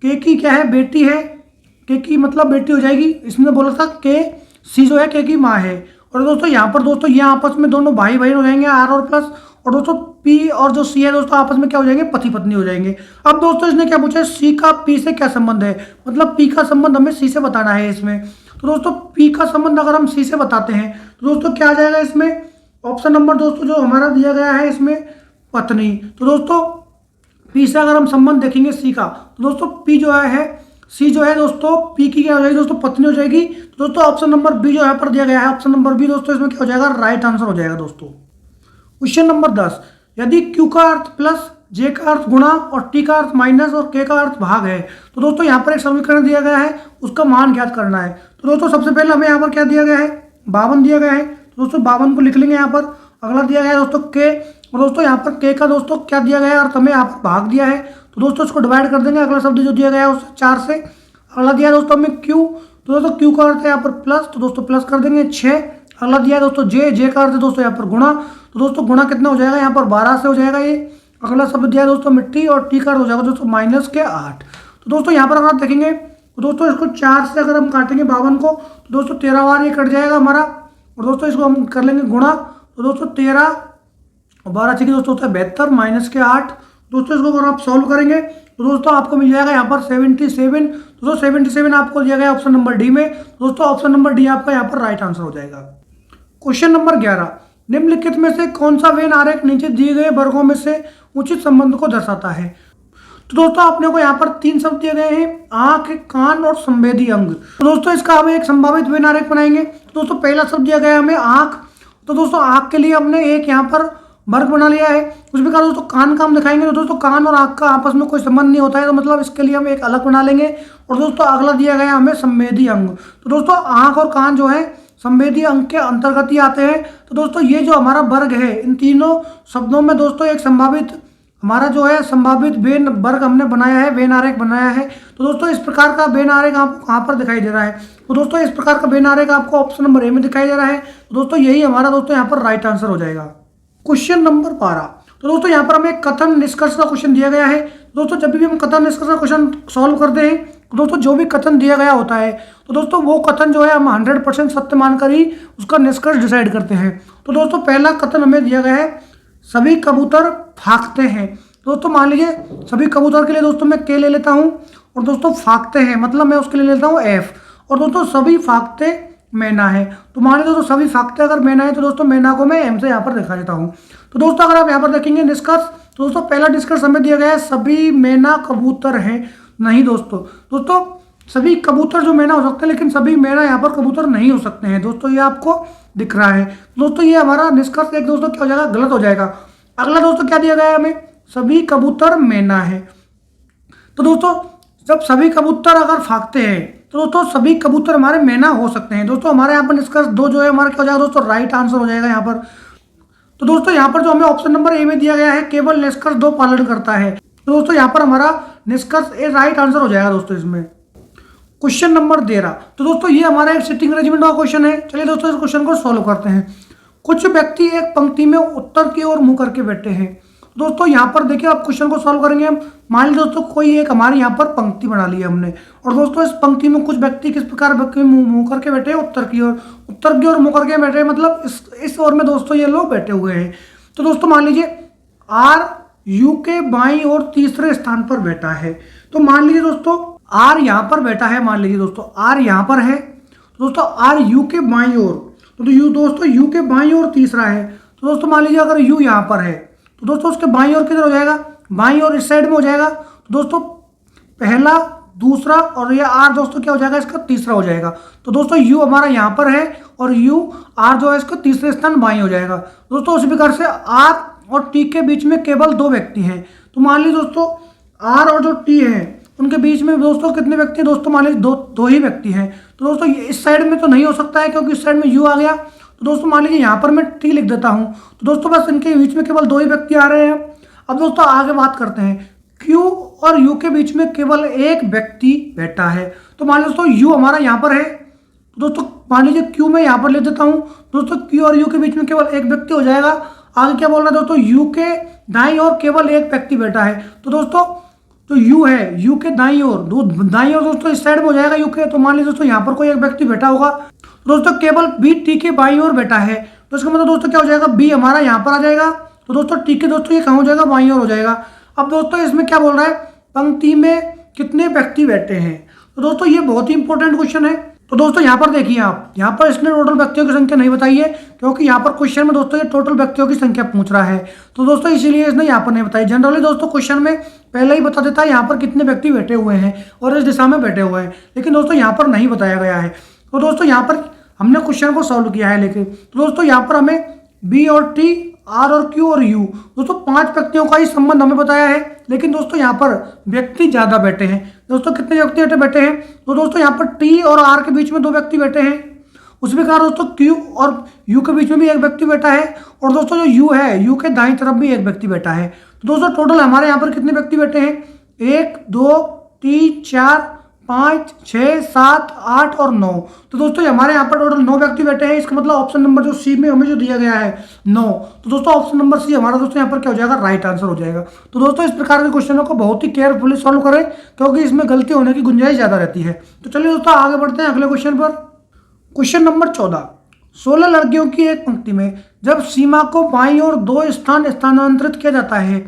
के की क्या है? बेटी है। के की मतलब बेटी हो जाएगी। इसने बोला था के सी जो है के की माँ है। और दोस्तों यहाँ पर दोस्तों ये आपस में दोनों भाई बहन हो जाएंगे, आर और प्लस। और दोस्तों पी और जो सी है दोस्तों आपस में क्या हो जाएंगे? पति पत्नी हो जाएंगे। अब दोस्तों इसने क्या पूछा? सी का पी से क्या संबंध है, मतलब पी का संबंध हमें सी से बताना है इसमें। तो दोस्तों पी का संबंध अगर हम सी से बताते हैं तो दोस्तों क्या आ जाएगा इसमें? ऑप्शन नंबर दोस्तों जो हमारा दिया गया है इसमें पत्नी। तो दोस्तों पी से अगर हम संबंध देखेंगे सी का, तो दोस्तों पी जो है सी जो है दोस्तों पी की क्या हो जाएगी दोस्तों, पत्नी हो जाएगी। तो दोस्तों ऑप्शन नंबर बी जो यहाँ पर दिया गया है, ऑप्शन नंबर बी दोस्तों इसमें क्या हो जाएगा, राइट आंसर हो जाएगा दोस्तों। क्वेश्चन नंबर 10, यदि क्यू का अर्थ प्लस, जे का अर्थ गुणा और टी का अर्थ माइनस और के का अर्थ भाग है, तो दोस्तों यहाँ पर एक समीकरण दिया गया है, उसका मान ज्ञात करना है। तो दोस्तों सबसे पहले हमें यहाँ पर क्या दिया गया है, 52 दिया गया है। तो दोस्तों 52 को लिख लेंगे यहाँ पर। अगला दिया गया है दोस्तों के, और दोस्तों यहाँ पर के का दोस्तों क्या दिया गया है, अर्थ हमें यहाँ पर भाग दिया है। तो दोस्तों इसको डिवाइड कर देंगे, अगला शब्द जो दिया गया है उससे 4 से। अगला दिया है दोस्तों हमें क्यू, तो दोस्तों क्यू का अर्थ है यहाँ पर प्लस, तो दोस्तों प्लस कर देंगे 6। अगला दिया है दोस्तों जे, जे का अर्थ है दोस्तों यहाँ पर गुणा, तो दोस्तों गुणा कितना हो जाएगा यहाँ पर 12 से हो जाएगा ये। अगला शब्द दिया है दोस्तों मिट्टी, और टी का अर्थ हो जाएगा दोस्तों माइनस के 8। तो दोस्तों यहाँ पर अगर आप देखेंगे तो दोस्तों इसको 4 से अगर हम काटेंगे 52 को, तो दोस्तों 13 बार ये कट जाएगा हमारा। और दोस्तों इसको हम कर लेंगे गुणा, तो दोस्तों 13 और 12 छः दोस्तों होता है 72 माइनस के 8। दोस्तों इसको अगर आप सॉल्व करेंगे तो दोस्तों आपको मिल जाएगा यहाँ पर 77। दोस्तों 77 आपको दिया गया ऑप्शन नंबर डी में। दोस्तों ऑप्शन नंबर डी आपका यहाँ पर राइट आंसर हो जाएगा। क्वेश्चन नंबर 11, निम्नलिखित में से कौन सा वेन आरेख नीचे दिए गए वर्गों में से उचित संबंध को दर्शाता है। तो दोस्तों आपने को यहाँ पर 3 शब्द दिए गए हैं, आंख, कान और संवेदी अंग। तो दोस्तों इसका हम एक संभावित वेन आरेख बनाएंगे। तो दोस्तों पहला शब्द दिया गया है हमें आंख, तो दोस्तों आंख के लिए हमने एक यहाँ पर वर्ग बना लिया है। कुछ भी कहा दोस्तों कान का हम दिखाएंगे, तो दोस्तों कान और आंख का आपस में कोई संबंध नहीं होता है, तो मतलब इसके लिए हम एक अलग बना लेंगे। और दोस्तों अगला दिया गया हमें संवेदी अंग, तो दोस्तों आंख और कान जो है संवेदी अंग के अंतर्गत ही आते हैं। तो दोस्तों ये जो हमारा वर्ग है, इन तीनों शब्दों में दोस्तों एक संभावित हमारा जो है संभावित वेन वर्ग हमने बनाया है, वेन आरेख बनाया है। तो दोस्तों इस प्रकार का वेन आरेख आपको कहाँ पर दिखाई दे रहा है, तो दोस्तों इस प्रकार का वेन आरेख आपको ऑप्शन नंबर ए में दिखाई दे रहा है। तो दोस्तों यही हमारा दोस्तों यहाँ पर राइट आंसर हो जाएगा। क्वेश्चन नंबर 12, तो दोस्तों यहाँ पर हमें कथन निष्कर्ष का क्वेश्चन दिया गया है। दोस्तों जब भी हम कथन निष्कर्ष का क्वेश्चन सॉल्व करते हैं, तो दोस्तों जो भी कथन दिया गया होता है, तो दोस्तों वो कथन जो है हम 100% सत्य मानकर ही उसका निष्कर्ष डिसाइड करते हैं। तो दोस्तों पहला कथन हमें दिया गया है, सभी कबूतर फांकते हैं। दोस्तों मान लीजिए सभी कबूतर के लिए दोस्तों मैं के ले लेता हूँ, और दोस्तों फांकते हैं मतलब मैं उसके लिए ले लेता हूँ एफ। और दोस्तों सभी फांकते मैना है, तो मान लीजिए दोस्तों सभी फांकते अगर मैना है, तो दोस्तों मैना को मैं एम से यहाँ पर दिखा देता हूँ। तो दोस्तों अगर आप यहाँ पर देखेंगे निष्कर्ष, तो दोस्तों पहला निष्कर्ष हमें दिया गया है सभी मैना कबूतर हैं। नहीं दोस्तों सभी कबूतर जो मैना हो सकते हैं, लेकिन सभी मैना यहाँ पर कबूतर नहीं हो सकते हैं। दोस्तों ये आपको दिख रहा है। दोस्तों ये हमारा निष्कर्ष एक दोस्तों क्या हो जाएगा, गलत हो जाएगा। अगला दोस्तों क्या दिया गया है हमें, सभी कबूतर मैना है। तो दोस्तों जब सभी कबूतर अगर फांकते हैं, तो दोस्तों सभी कबूतर हमारे मैना हो सकते हैं। दोस्तों हमारे यहाँ पर निष्कर्ष 2 जो है हमारा क्या हो जाएगा दोस्तों, राइट आंसर हो जाएगा यहाँ पर। तो दोस्तों यहाँ पर जो हमें ऑप्शन नंबर ए में दिया गया है, केवल निष्कर्ष 2 पालन करता है। तो दोस्तों यहाँ पर हमारा निष्कर्ष ए राइट आंसर हो जाएगा दोस्तों इसमें। क्वेश्चन नंबर 13, तो दोस्तों ये हमारा एक सिटिंग अरेंजमेंट का क्वेश्चन है। चलिए दोस्तों इस क्वेश्चन को सॉल्व करते हैं। कुछ व्यक्ति एक पंक्ति में उत्तर की ओर मुंह करके बैठे हैं। दोस्तों यहाँ पर देखिए आप क्वेश्चन को सॉल्व करेंगे हम। मान लीजिए दोस्तों कोई एक हमारे यहाँ पर पंक्ति बना ली है हमने, और दोस्तों इस पंक्ति में कुछ व्यक्ति किस प्रकार मुंह करके बैठे हैं, उत्तर की ओर मुंह करके बैठे हैं, मतलब इस ओर में दोस्तों ये लोग बैठे हुए हैं। तो दोस्तों मान लीजिए आर यू के बाईं ओर तीसरे स्थान पर बैठा है। तो मान लीजिए दोस्तों आर यहाँ पर बैठा है, मान लीजिए दोस्तों आर यहाँ पर है, तो दोस्तों आर यू के बाईं ओर, तो यू दोस्तों यू के बाईं ओर तीसरा है। तो दोस्तों मान लीजिए अगर यू यहाँ पर है, तो दोस्तों उसके बाईं ओर किधर हो जाएगा, बाईं ओर इस साइड में हो जाएगा। तो दोस्तों पहला, दूसरा और ये आर दोस्तों क्या हो जाएगा, इसका तीसरा हो जाएगा। तो दोस्तों यू हमारा यहाँ पर है, और यू आर जो है इसका तीसरे स्थान बाईं हो जाएगा। दोस्तों उसी प्रकार से आर और टी के बीच में केवल 2 व्यक्ति हैं। तो मान लीजिए दोस्तों आर और जो टी है उनके बीच में दोस्तों कितने व्यक्ति हैं, दोस्तों मान लीजिए दो ही व्यक्ति हैं। तो दोस्तों इस साइड में तो नहीं हो सकता है, क्योंकि इस साइड में यू आ गया। तो दोस्तों मान लीजिए यहाँ पर मैं टी लिख देता हूँ। तो दोस्तों बस इनके बीच में केवल 2 ही व्यक्ति आ रहे हैं। अब दोस्तों आगे बात करते हैं, क्यू और यू के बीच में केवल एक व्यक्ति बैठा है। तो मान लीजिए दोस्तों यू हमारा यहाँ पर है, तो दोस्तों मान लीजिए क्यू मैं यहाँ पर ले देता हूँ। दोस्तों क्यू और यू के बीच में केवल एक व्यक्ति हो जाएगा। आगे क्या बोल रहा है दोस्तों, यू के दाईं ओर केवल एक व्यक्ति बैठा है। तो दोस्तों तो यू है, यू के दाईं ओर दोस्तों इस साइड में हो जाएगा यू के। तो मान लीजिए दोस्तों यहाँ पर कोई एक व्यक्ति बैठा होगा। तो दोस्तों केवल बी टी के बाईं ओर बैठा है, तो इसका मतलब दोस्तों क्या हो जाएगा, बी हमारा यहाँ पर आ जाएगा। तो दोस्तों टी के दोस्तों ये कहाँ हो जाएगा, बाईं ओर हो जाएगा। अब दोस्तों इसमें क्या बोल रहा है, पंक्ति में कितने व्यक्ति बैठे हैं। तो दोस्तों ये बहुत ही इंपॉर्टेंट क्वेश्चन है। तो दोस्तों यहाँ पर देखिए आप, यहाँ पर इसने टोटल व्यक्तियों की संख्या नहीं बताई है, क्योंकि यहाँ पर क्वेश्चन में दोस्तों ये टोटल व्यक्तियों की संख्या पूछ रहा है, तो दोस्तों इसीलिए इसने यहाँ पर नहीं बताई। जनरली दोस्तों क्वेश्चन में पहले ही बता देता है यहाँ पर कितने व्यक्ति बैठे हुए हैं और इस दिशा में बैठे हुए हैं, लेकिन दोस्तों यहाँ पर नहीं बताया गया है। तो दोस्तों यहाँ पर हमने क्वेश्चन को सॉल्व किया है, लेकिन तो दोस्तों यहाँ पर हमें बी और टी, आर और क्यू और यू, दोस्तों 5 व्यक्तियों का ही संबंध हमें बताया है, लेकिन दोस्तों यहाँ पर व्यक्ति ज्यादा बैठे हैं। दोस्तों कितने व्यक्ति बैठे हैं, तो दोस्तों यहाँ पर टी और आर के बीच में 2 व्यक्ति बैठे हैं, उसी प्रकार दोस्तों क्यू और यू के बीच में भी 1 व्यक्ति बैठा है, और दोस्तों जो यू है, यू के दाईं तरफ भी 1 व्यक्ति बैठा है। तो दोस्तों टोटल हमारे यहाँ पर कितने व्यक्ति बैठे हैं, 1 2 3 4 5 6 7 8 और 9। तो दोस्तों हमारे यहाँ पर टोटल 9 व्यक्ति बैठे हैं। इसका मतलब ऑप्शन नंबर जो सी में हमें जो दिया गया है 9, तो दोस्तों ऑप्शन नंबर सी हमारा दोस्तों यहाँ पर क्या हो जाएगा, राइट आंसर हो जाएगा। तो दोस्तों इस प्रकार के क्वेश्चनों को बहुत ही केयरफुली सॉल्व करें, क्योंकि इसमें गलती होने की गुंजाइश ज्यादा रहती है। तो चलिए दोस्तों आगे बढ़ते हैं अगले क्वेश्चन पर। क्वेश्चन नंबर 14, 16 लड़कियों की एक पंक्ति में जब सीमा को बाईं ओर 2 स्थान स्थानांतरित किया जाता है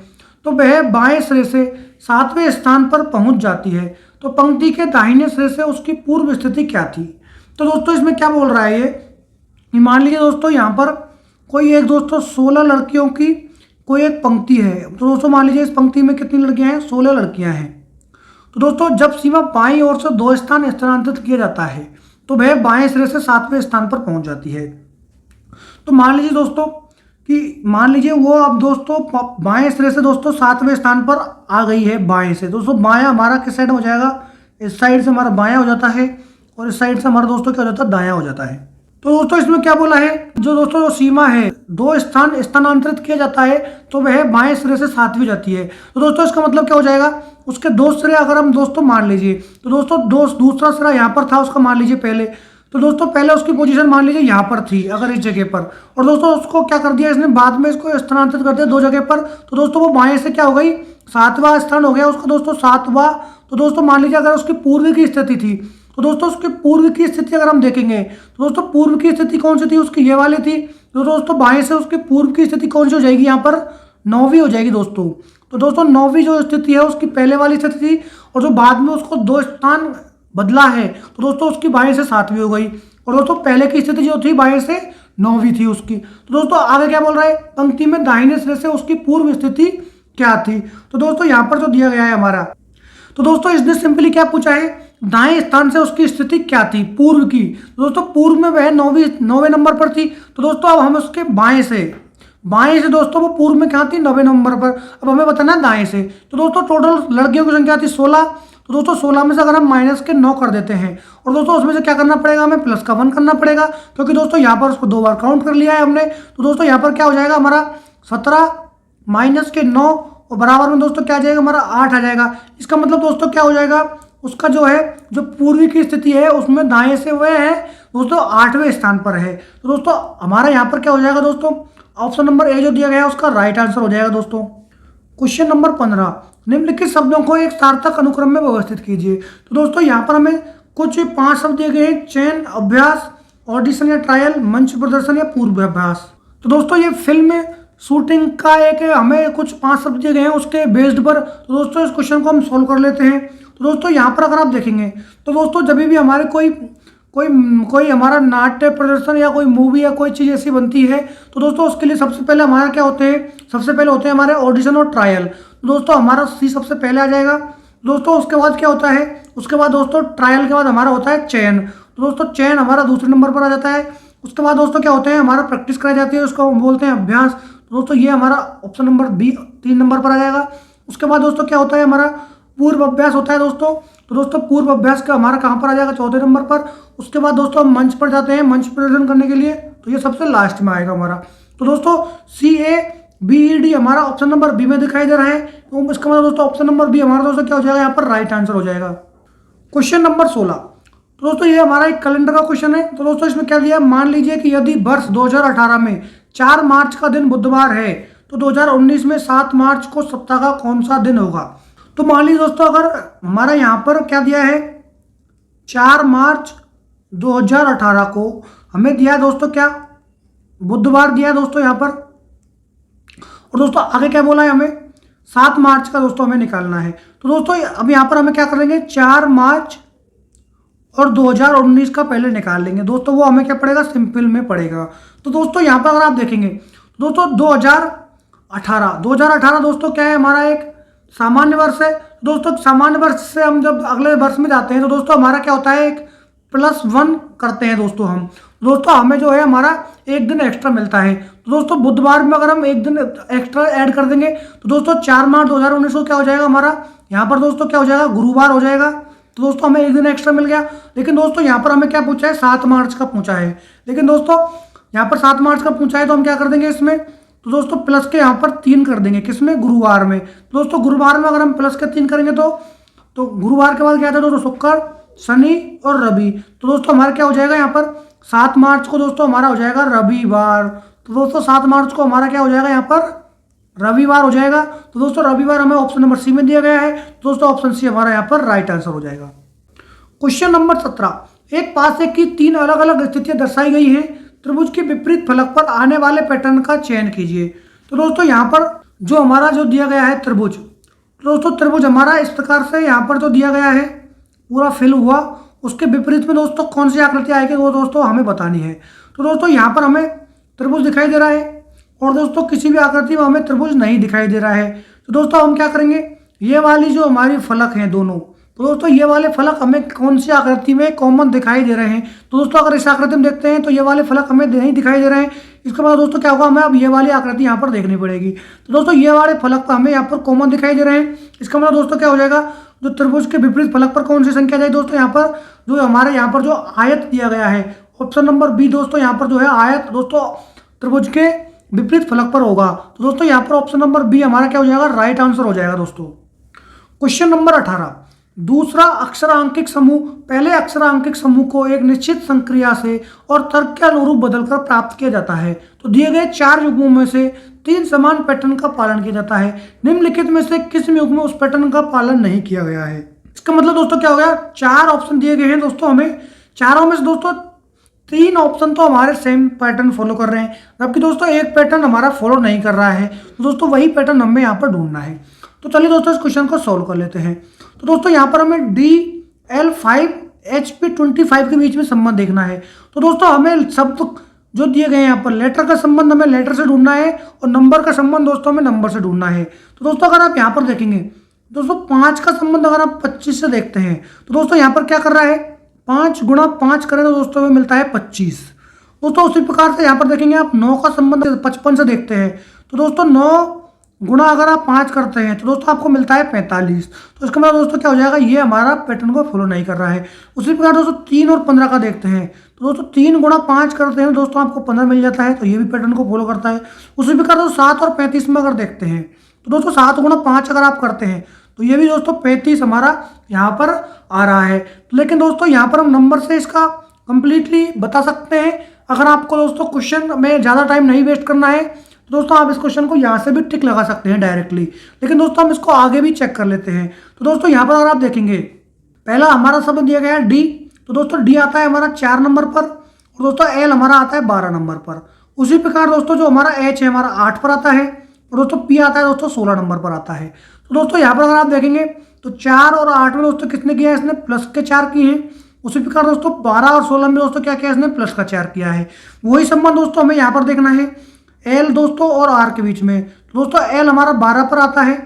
तो वह बाएं सिरे से 7वें स्थान पर पहुंच जाती है, तो पंक्ति के दाहिने सिरे से उसकी पूर्व स्थिति क्या थी। तो दोस्तों इसमें क्या बोल रहा है ये मान लीजिए दोस्तों यहाँ पर कोई एक दोस्तों 16 लड़कियों की कोई एक पंक्ति है। तो दोस्तों मान लीजिए इस पंक्ति में कितनी लड़कियां हैं, 16 लड़कियां हैं। तो दोस्तों जब सीमा बाईं ओर से 2 स्थान स्थानांतरित किया जाता है तो वह बाएं सिरे से 7वें स्थान पर पहुंच जाती है। तो मान लीजिए दोस्तों कि मान लीजिए वो अब दोस्तों बाएं सिरे से दोस्तों 7वें स्थान पर आ गई है बाएं से। दोस्तों बायां हमारा किस साइड हो जाएगा, इस साइड से हमारा बायां हो जाता है, और इस साइड से हमारा दोस्तों क्या हो जाता है, दायां हो जाता है। तो दोस्तों इसमें क्या बोला है, जो दोस्तों सीमा है 2 स्थान स्थानांतरित किया जाता है तो वह बाएं सिरे से 7वीं जाती है। तो दोस्तों इसका मतलब क्या हो जाएगा, उसके 2 सिरे अगर हम दोस्तों मान लीजिए, तो दोस्तों दूसरा सिरा यहाँ पर था उसका मान लीजिए पहले, तो दोस्तों पहले उसकी पोजीशन मान लीजिए यहाँ पर थी अगर इस जगह पर, और दोस्तों उसको क्या कर दिया इसने बाद में इसको स्थानांतरित कर दिया 2 जगह पर, तो दोस्तों वो बाएं से क्या हो गई, 7वां स्थान हो गया उसका दोस्तों 7वां। तो दोस्तों मान लीजिए अगर उसकी पूर्व की स्थिति थी, तो दोस्तों उसके पूर्व की स्थिति अगर हम देखेंगे तो दोस्तों पूर्व की स्थिति कौन सी थी, उसकी ये वाली थी। तो दोस्तों बाएं से उसकी पूर्व की स्थिति कौन सी हो जाएगी, यहाँ पर 9वीं हो जाएगी दोस्तों। तो दोस्तों 9वीं जो स्थिति है उसकी पहले वाली स्थिति थी, और जो बाद में उसको 2 स्थान बदला है तो दोस्तों उसकी बाएं से 7वीं हो गई, और दोस्तों पहले की स्थिति जो थी बाएं से 9वीं थी उसकी। तो दोस्तों आगे क्या बोल रहा है, पंक्ति में दाहिने सिरे से उसकी पूर्व स्थिति क्या थी। तो दोस्तों यहाँ पर जो दिया गया है हमारा, तो दोस्तों इसने सिंपली क्या पूछा है, दाएं स्थान से उसकी स्थिति क्या थी पूर्व की। तो दोस्तों पूर्व में वह 9वें नंबर पर थी, तो दोस्तों अब हम उसके बाएं से दोस्तों वो पूर्व में क्या थी, 9वें नंबर पर, अब हमें बताना है दाएं से। तो दोस्तों टोटल लड़कियों की संख्या थी 16। तो दोस्तों 16 में से अगर हम माइनस के 9 कर देते हैं, और दोस्तों उसमें से क्या करना पड़ेगा, हमें प्लस का 1 करना पड़ेगा, क्योंकि दोस्तों यहाँ पर उसको 2 बार काउंट कर लिया है हमने। तो दोस्तों यहाँ पर क्या हो जाएगा हमारा 17 माइनस के 9 और बराबर में दोस्तों क्या आ जाएगा हमारा 8 आ जाएगा। इसका मतलब दोस्तों क्या हो जाएगा, उसका जो है जो पूर्वी की स्थिति है उसमें दाएं से वह है दोस्तों 8वें स्थान पर है। तो दोस्तों हमारा यहाँ पर क्या हो जाएगा दोस्तों, ऑप्शन नंबर ए जो दिया गया है उसका राइट आंसर हो जाएगा दोस्तों। क्वेश्चन नंबर 15, निम्नलिखित शब्दों को एक सार्थक अनुक्रम में व्यवस्थित कीजिए। तो दोस्तों यहाँ पर हमें कुछ 5 शब्द दिए गए हैं, चयन, अभ्यास, ऑडिशन या ट्रायल, मंच प्रदर्शन या पूर्वाभ्यास। तो दोस्तों ये फिल्म शूटिंग का एक हमें कुछ 5 शब्द दिए गए हैं उसके बेस्ड पर। तो दोस्तों इस क्वेश्चन को हम सोल्व कर लेते हैं। तो दोस्तों यहाँ पर अगर आप देखेंगे तो दोस्तों जब भी हमारे कोई हमारा नाट्य प्रदर्शन या कोई मूवी या कोई चीज़ ऐसी बनती है, तो दोस्तों उसके लिए सबसे पहले हमारा क्या होते हैं, सबसे पहले होते हैं हमारे ऑडिशन और ट्रायल। तो दोस्तों हमारा सी सबसे पहले आ जाएगा। दोस्तों उसके बाद क्या होता है, उसके बाद दोस्तों ट्रायल के बाद हमारा होता है चयन। तो दोस्तों चयन हमारा दूसरे नंबर पर आ जाता है। उसके बाद दोस्तों क्या होते हैं, हमारा प्रैक्टिस कराई जाती है, उसको हम बोलते हैं अभ्यास। तो दोस्तों ये हमारा ऑप्शन नंबर बी 3 नंबर पर आ जाएगा। उसके बाद दोस्तों क्या होता है, हमारा पूर्व अभ्यास होता है दोस्तों। तो दोस्तों पूर्व अभ्यास का हमारा कहाँ पर आ जाएगा, 4थे नंबर पर। उसके बाद दोस्तों हम मंच पर जाते हैं मंच प्रदर्शन करने के लिए, तो ये सबसे लास्ट में आएगा हमारा। तो दोस्तों CABED हमारा ऑप्शन नंबर बी में दिखाई दे रहा है, तो इसका मतलब दोस्तों ऑप्शन नंबर बी हमारा दोस्तों क्या हो जाएगा, यहाँ पर राइट आंसर हो जाएगा। क्वेश्चन नंबर 16, तो दोस्तों ये हमारा एक कैलेंडर का क्वेश्चन है। तो दोस्तों इसमें क्या दिया, मान लीजिए कि यदि वर्ष 2018 में 4 मार्च का दिन बुधवार है तो 2019 में 7 मार्च को सप्ताह का कौन सा दिन होगा। तो मान लीजिए दोस्तों अगर हमारा यहाँ पर क्या दिया है, 4 मार्च 2018 को हमें दिया दोस्तों क्या, बुधवार दिया दोस्तों यहाँ पर। और दोस्तों आगे क्या बोला है, हमें 7 मार्च का दोस्तों हमें निकालना है। तो दोस्तों अब यहाँ पर हमें क्या करेंगे, 4 मार्च और 2019 का पहले निकाल लेंगे दोस्तों, वो हमें क्या पड़ेगा, सिंपल में पड़ेगा। तो दोस्तों यहाँ पर अगर आप देखेंगे दोस्तों 2018 दोस्तों क्या है, हमारा एक सामान्य वर्ष है दोस्तों। सामान्य वर्ष से हम जब अगले वर्ष में जाते हैं तो दोस्तों हमारा क्या होता है, एक +1 करते हैं दोस्तों हम। दोस्तों हमें जो है हमारा एक दिन एक्स्ट्रा मिलता है। तो दोस्तों बुधवार में अगर हम एक दिन एक्स्ट्रा ऐड कर देंगे तो दोस्तों 4 मार्च 2019 को क्या हो जाएगा हमारा, यहाँ पर दोस्तों क्या हो जाएगा, गुरुवार हो जाएगा। तो दोस्तों हमें एक दिन एक्स्ट्रा मिल गया। लेकिन दोस्तों यहाँ पर हमें क्या पूछा है, 7 मार्च का पूछा है। लेकिन दोस्तों यहाँ पर 7 मार्च का पूछा है तो हम क्या कर देंगे इसमें, तो दोस्तों प्लस के यहाँ पर 3 कर देंगे, किसमें, गुरुवार में। तो दोस्तों गुरुवार में अगर हम प्लस के 3 करेंगे तो गुरुवार के बाद क्या था दोस्तों, शुक्र, शनि और रवि। तो दोस्तों हमारा क्या हो जाएगा यहाँ पर, 7 मार्च को दोस्तों हमारा हो जाएगा रविवार। तो दोस्तों 7 मार्च को हमारा क्या हो जाएगा यहाँ पर, रविवार हो जाएगा। तो दोस्तों रविवार हमें ऑप्शन नंबर सी में दिया गया है। तो दोस्तों ऑप्शन सी हमारा यहाँ पर राइट आंसर हो जाएगा। क्वेश्चन नंबर 17, एक पास एक की 3 अलग अलग स्थितियां दर्शाई गई हैं, त्रिभुज के विपरीत फलक पर आने वाले पैटर्न का चयन कीजिए। तो दोस्तों यहाँ पर जो हमारा जो दिया गया है त्रिभुज, तो दोस्तों त्रिभुज हमारा इस प्रकार से यहाँ पर जो दिया गया है पूरा फिल हुआ, उसके विपरीत में दोस्तों कौन सी आकृति आएगी वो दोस्तों हमें बतानी है। तो दोस्तों यहाँ पर हमें त्रिभुज दिखाई दे रहा है और दोस्तों किसी भी आकृति में हमें त्रिभुज नहीं दिखाई दे रहा है। तो दोस्तों हम क्या करेंगे, ये वाली जो हमारी फलक हैं दोनों, तो दोस्तों ये वाले फलक हमें कौन सी आकृति में कॉमन दिखाई दे रहे हैं। तो दोस्तों अगर इस आकृति में देखते हैं तो ये वाले फलक हमें नहीं दिखाई दे रहे हैं, इसके बाद दोस्तों क्या होगा, हमें अब ये वाली आकृति यहाँ पर देखनी पड़ेगी। तो दोस्तों ये वाले फलक पर हमें यहाँ पर कॉमन दिखाई दे रहे हैं, इसका मतलब दोस्तों क्या हो जाएगा, जो त्रिभुज के विपरीत फलक पर कौन सी संख्या जाएगी दोस्तों, यहाँ पर जो हमारे यहाँ पर जो आयत दिया गया है, ऑप्शन नंबर बी दोस्तों, यहाँ पर जो है आयत दोस्तों त्रिभुज के विपरीत फलक पर होगा। तो दोस्तों यहाँ पर ऑप्शन नंबर बी हमारा क्या हो जाएगा, राइट आंसर हो जाएगा दोस्तों। क्वेश्चन नंबर 18, दूसरा अक्षरांकित समूह पहले अक्षरांकित समूह को एक निश्चित संक्रिया से और तर्क के अनुरूप बदलकर प्राप्त किया जाता है। तो दिए गए 4 युग्मों में से 3 समान पैटर्न का पालन किया जाता है, निम्नलिखित में से किस युग्म में उस पैटर्न का पालन नहीं किया गया है। इसका मतलब दोस्तों क्या हो गया, 4 ऑप्शन दिए गए हैं दोस्तों, हमें चारों में से दोस्तों 3 ऑप्शन तो हमारे सेम पैटर्न फॉलो कर रहे हैं, जबकि दोस्तों एक पैटर्न हमारा फॉलो नहीं कर रहा है। तो दोस्तों वही पैटर्न हमें यहाँ पर ढूंढना है। तो चलिए दोस्तों इस क्वेश्चन को सॉल्व कर लेते हैं। तो दोस्तों यहाँ पर हमें DL5 HP25 के बीच में संबंध देखना है। तो दोस्तों हमें शब्द जो दिए गए हैं यहाँ पर, लेटर का संबंध हमें लेटर से ढूंढना है और नंबर का संबंध दोस्तों हमें नंबर से ढूंढना है। तो दोस्तों अगर आप यहाँ पर देखेंगे दोस्तों 5 का संबंध अगर आप 25 से देखते हैं तो दोस्तों यहाँ पर क्या कर रहा है, 5 गुणा 5 करें तो दोस्तों हमें मिलता है 25। दोस्तों उसी प्रकार से यहाँ पर देखेंगे आप 9 का संबंध 55 से देखते हैं तो दोस्तों 9 गुणा अगर आप 5 करते हैं तो दोस्तों आपको मिलता है 45। तो इसका मतलब दोस्तों क्या हो जाएगा, ये हमारा पैटर्न को फॉलो नहीं कर रहा है। उसी प्रकार दोस्तों 3 और 15 का देखते हैं तो दोस्तों 3 गुणा 5 करते हैं दोस्तों आपको 15 मिल जाता है, तो ये भी पैटर्न को फॉलो करता है। उसी प्रकार दोस्तों 7 और 35 में अगर देखते हैं तो दोस्तों 7 गुणा 5 अगर आप करते हैं तो ये भी दोस्तों 35 हमारा यहाँ पर आ रहा है। लेकिन दोस्तों यहाँ पर हम नंबर से इसका कंप्लीटली बता सकते हैं। अगर आपको दोस्तों क्वेश्चन में ज़्यादा टाइम नहीं वेस्ट करना है तो दोस्तों आप इस क्वेश्चन को यहाँ से भी टिक लगा सकते हैं डायरेक्टली, लेकिन दोस्तों हम इसको आगे भी चेक कर लेते हैं। तो दोस्तों यहाँ पर अगर आप देखेंगे पहला हमारा शब्द दिया गया है डी, तो दोस्तों डी आता है हमारा 4 नंबर पर और दोस्तों एल हमारा आता है 12 नंबर पर। उसी प्रकार दोस्तों जो हमारा एच है हमारा 8 पर आता है और दोस्तों पी आता है दोस्तों 16 नंबर पर आता है। तो दोस्तों यहाँ पर अगर आप देखेंगे तो 4 और 8 में दोस्तों कितने किया है, इसने प्लस के 4 किए हैं। उसी प्रकार दोस्तों 12 और 16 में दोस्तों क्या किया, इसने प्लस का 4 किया है। वही संबंध दोस्तों हमें यहाँ पर देखना है एल दोस्तों और आर के बीच में। तो दोस्तों एल हमारा 12 पर आता है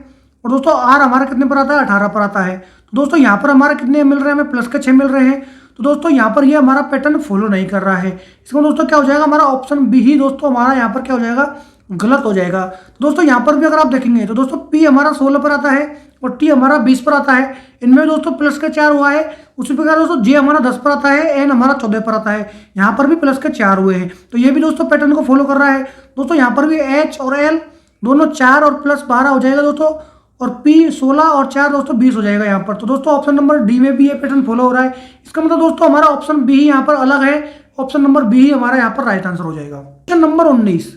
और दोस्तों आर हमारा कितने पर आता है, 18 पर आता है। तो दोस्तों यहाँ पर हमारे कितने मिल रहे हैं, हमें प्लस के 6 मिल रहे हैं। तो दोस्तों यहाँ पर ये हमारा पैटर्न फॉलो नहीं कर रहा है। इसमें दोस्तों क्या हो जाएगा, हमारा ऑप्शन बी ही दोस्तों हमारा यहाँ पर क्या हो जाएगा, गलत हो जाएगा। तो दोस्तों यहाँ पर भी अगर आप देखेंगे तो दोस्तों पी हमारा 16 पर आता है और टी हमारा 20 पर आता है। इनमें दोस्तों प्लस का 4 हुआ है। उसी प्रकार दोस्तों जे हमारा 10 पर आता है, एन हमारा 14 पर आता है। यहाँ पर भी प्लस के 4 हुए हैं, तो ये भी दोस्तों पैटर्न को फॉलो कर रहा है। दोस्तों यहाँ पर भी एच और एल दोनों 4 और प्लस 12 हो जाएगा दोस्तों, और पी 16 और 4 दोस्तों 20 हो जाएगा यहाँ पर। तो दोस्तों ऑप्शन नंबर डी में भी ये पैटर्न फॉलो हो रहा है। इसका मतलब दोस्तों हमारा ऑप्शन बी यहाँ पर अलग है, ऑप्शन नंबर बी ही हमारा यहाँ पर राइट आंसर हो जाएगा। क्वेश्चन नंबर 19,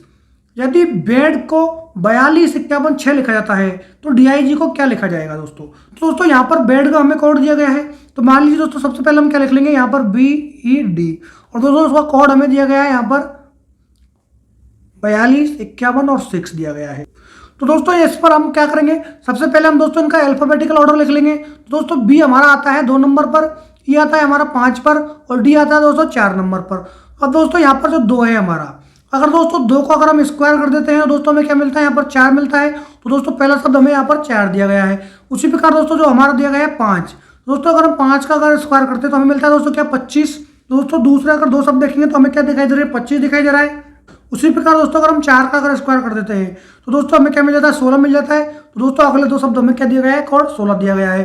यदि बेड को 42 51 6 लिखा जाता है तो डीआईजी को क्या लिखा जाएगा दोस्तों। तो दोस्तों यहाँ पर बेड का हमें कोड दिया गया है, तो मान लीजिए दोस्तों सबसे पहले हम क्या लिख लेंगे, यहाँ पर BED, और दोस्तों उसका कोड हमें दिया गया है यहाँ पर 42 51 और 6 दिया गया है। तो दोस्तों इस पर हम क्या करेंगे, सबसे पहले हम दोस्तों इनका अल्फाबेटिकल ऑर्डर लिख लेंगे। तो दोस्तों बी हमारा आता है 2 नंबर पर, ई आता है हमारा 5 पर और डी आता है दोस्तों 4 नंबर पर। अब दोस्तों यहाँ पर जो 2 है हमारा, अगर दोस्तों 2 को अगर हम स्क्वायर कर देते हैं तो दोस्तों हमें क्या मिलता है, यहाँ पर 4 मिलता है। तो दोस्तों पहला शब्द हमें यहाँ पर 4 दिया गया है। उसी प्रकार दोस्तों जो हमारा दिया गया है 5, दोस्तों अगर हम 5 का अगर स्क्वायर करते हैं तो हमें मिलता है दोस्तों क्या 25। दोस्तों दूसरे अगर 2 शब्द देखेंगे तो हमें क्या दिखाई दे रहा है, 25 दिखाई दे रहा है। उसी प्रकार दोस्तों अगर हम 4 का अगर स्क्वायर कर देते हैं तो दोस्तों हमें क्या मिल जाता है, 16 मिल जाता है। तो दोस्तों अगले 2 शब्द हमें क्या दिया गया है, कोड 16 दिया गया है।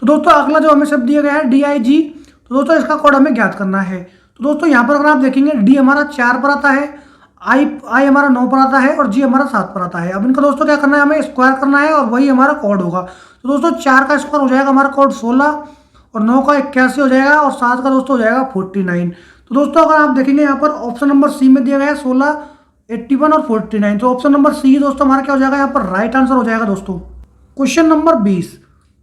तो दोस्तों अगला जो हमें शब्द दिया गया है DIG, तो दोस्तों इसका कोड हमें ज्ञात करना है। तो दोस्तों यहाँ पर अगर आप देखेंगे डी हमारा 4 पर आता है, आई हमारा 9 पर आता है और जी हमारा 7 पर आता है। अब इनका दोस्तों क्या करना है, हमें स्क्वायर करना है और वही हमारा कोड होगा। तो दोस्तों 4 का स्क्वायर हो जाएगा हमारा कोड 16 और 9 का 81 हो जाएगा और 7 का दोस्तों हो जाएगा 49। तो दोस्तों अगर आप देखेंगे यहाँ पर ऑप्शन नंबर सी में दिया गया है 16, 81 और 49। तो ऑप्शन नंबर सी दोस्तों हमारा क्या हो जाएगा, यहाँ पर राइट आंसर हो जाएगा दोस्तों। क्वेश्चन नंबर 20,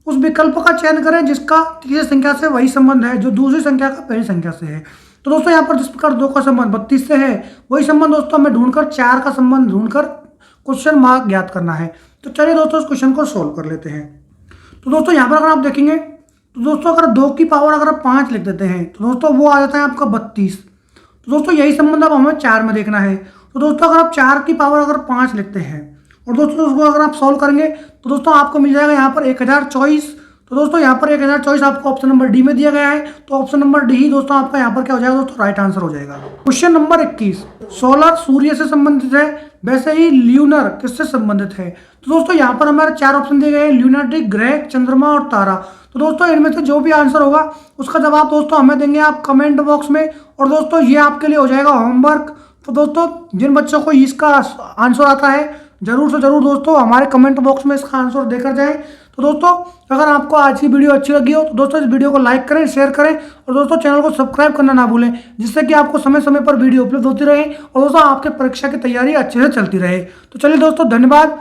उस विकल्प का चयन करें जिसका तीसरी संख्या से वही संबंध है जो दूसरी संख्या का पहली संख्या से है। तो दोस्तों यहाँ पर जिस प्रकार 2 का संबंध 32 से है, वही संबंध दोस्तों हमें ढूंढकर 4 का संबंध ढूंढकर क्वेश्चन मार्क ज्ञात करना है। तो चलिए दोस्तों इस क्वेश्चन को सोल्व कर लेते हैं। तो दोस्तों यहाँ पर अगर आप देखेंगे तो दोस्तों अगर 2 की पावर अगर आप 5 लिख देते हैं तो दोस्तों वो आ जाता है आपका 32। तो दोस्तों यही संबंध अब हमें 4 में देखना है। तो दोस्तों अगर आप 4 की पावर अगर 5 लिखते हैं और दोस्तों उसको अगर आप सॉल्व करेंगे तो दोस्तों आपको मिल जाएगा यहाँ पर 1024। तो दोस्तों यहाँ पर 1024 आपको ऑप्शन नंबर डी में दिया गया है। तो ऑप्शन नंबर डी ही दोस्तों आपका यहाँ पर क्या हो जाएगा दोस्तों, राइट आंसर हो जाएगा। क्वेश्चन नंबर 21, सोलर सूर्य से संबंधित है, वैसे ही ल्यूनर किससे संबंधित है। तो दोस्तों यहाँ पर हमारे 4 ऑप्शन दिए गए हैं, ल्यूनर, ग्रह, चंद्रमा और तारा। तो दोस्तों इनमें से जो भी आंसर होगा उसका जवाब दोस्तों हमें देंगे आप कमेंट बॉक्स में। और दोस्तों ये आपके लिए हो जाएगा होमवर्क। तो दोस्तों जिन बच्चों को इसका आंसर आता है जरूर से जरूर दोस्तों हमारे कमेंट बॉक्स में इसका आंसर देकर जाएं। तो दोस्तों अगर आपको आज की वीडियो अच्छी लगी हो तो दोस्तों इस वीडियो को लाइक करें, शेयर करें और दोस्तों चैनल को सब्सक्राइब करना ना भूलें, जिससे कि आपको समय समय पर वीडियो उपलब्ध होती रहे और दोस्तों आपके परीक्षा की तैयारी अच्छे से चलती रहे। तो चलिए दोस्तों धन्यवाद।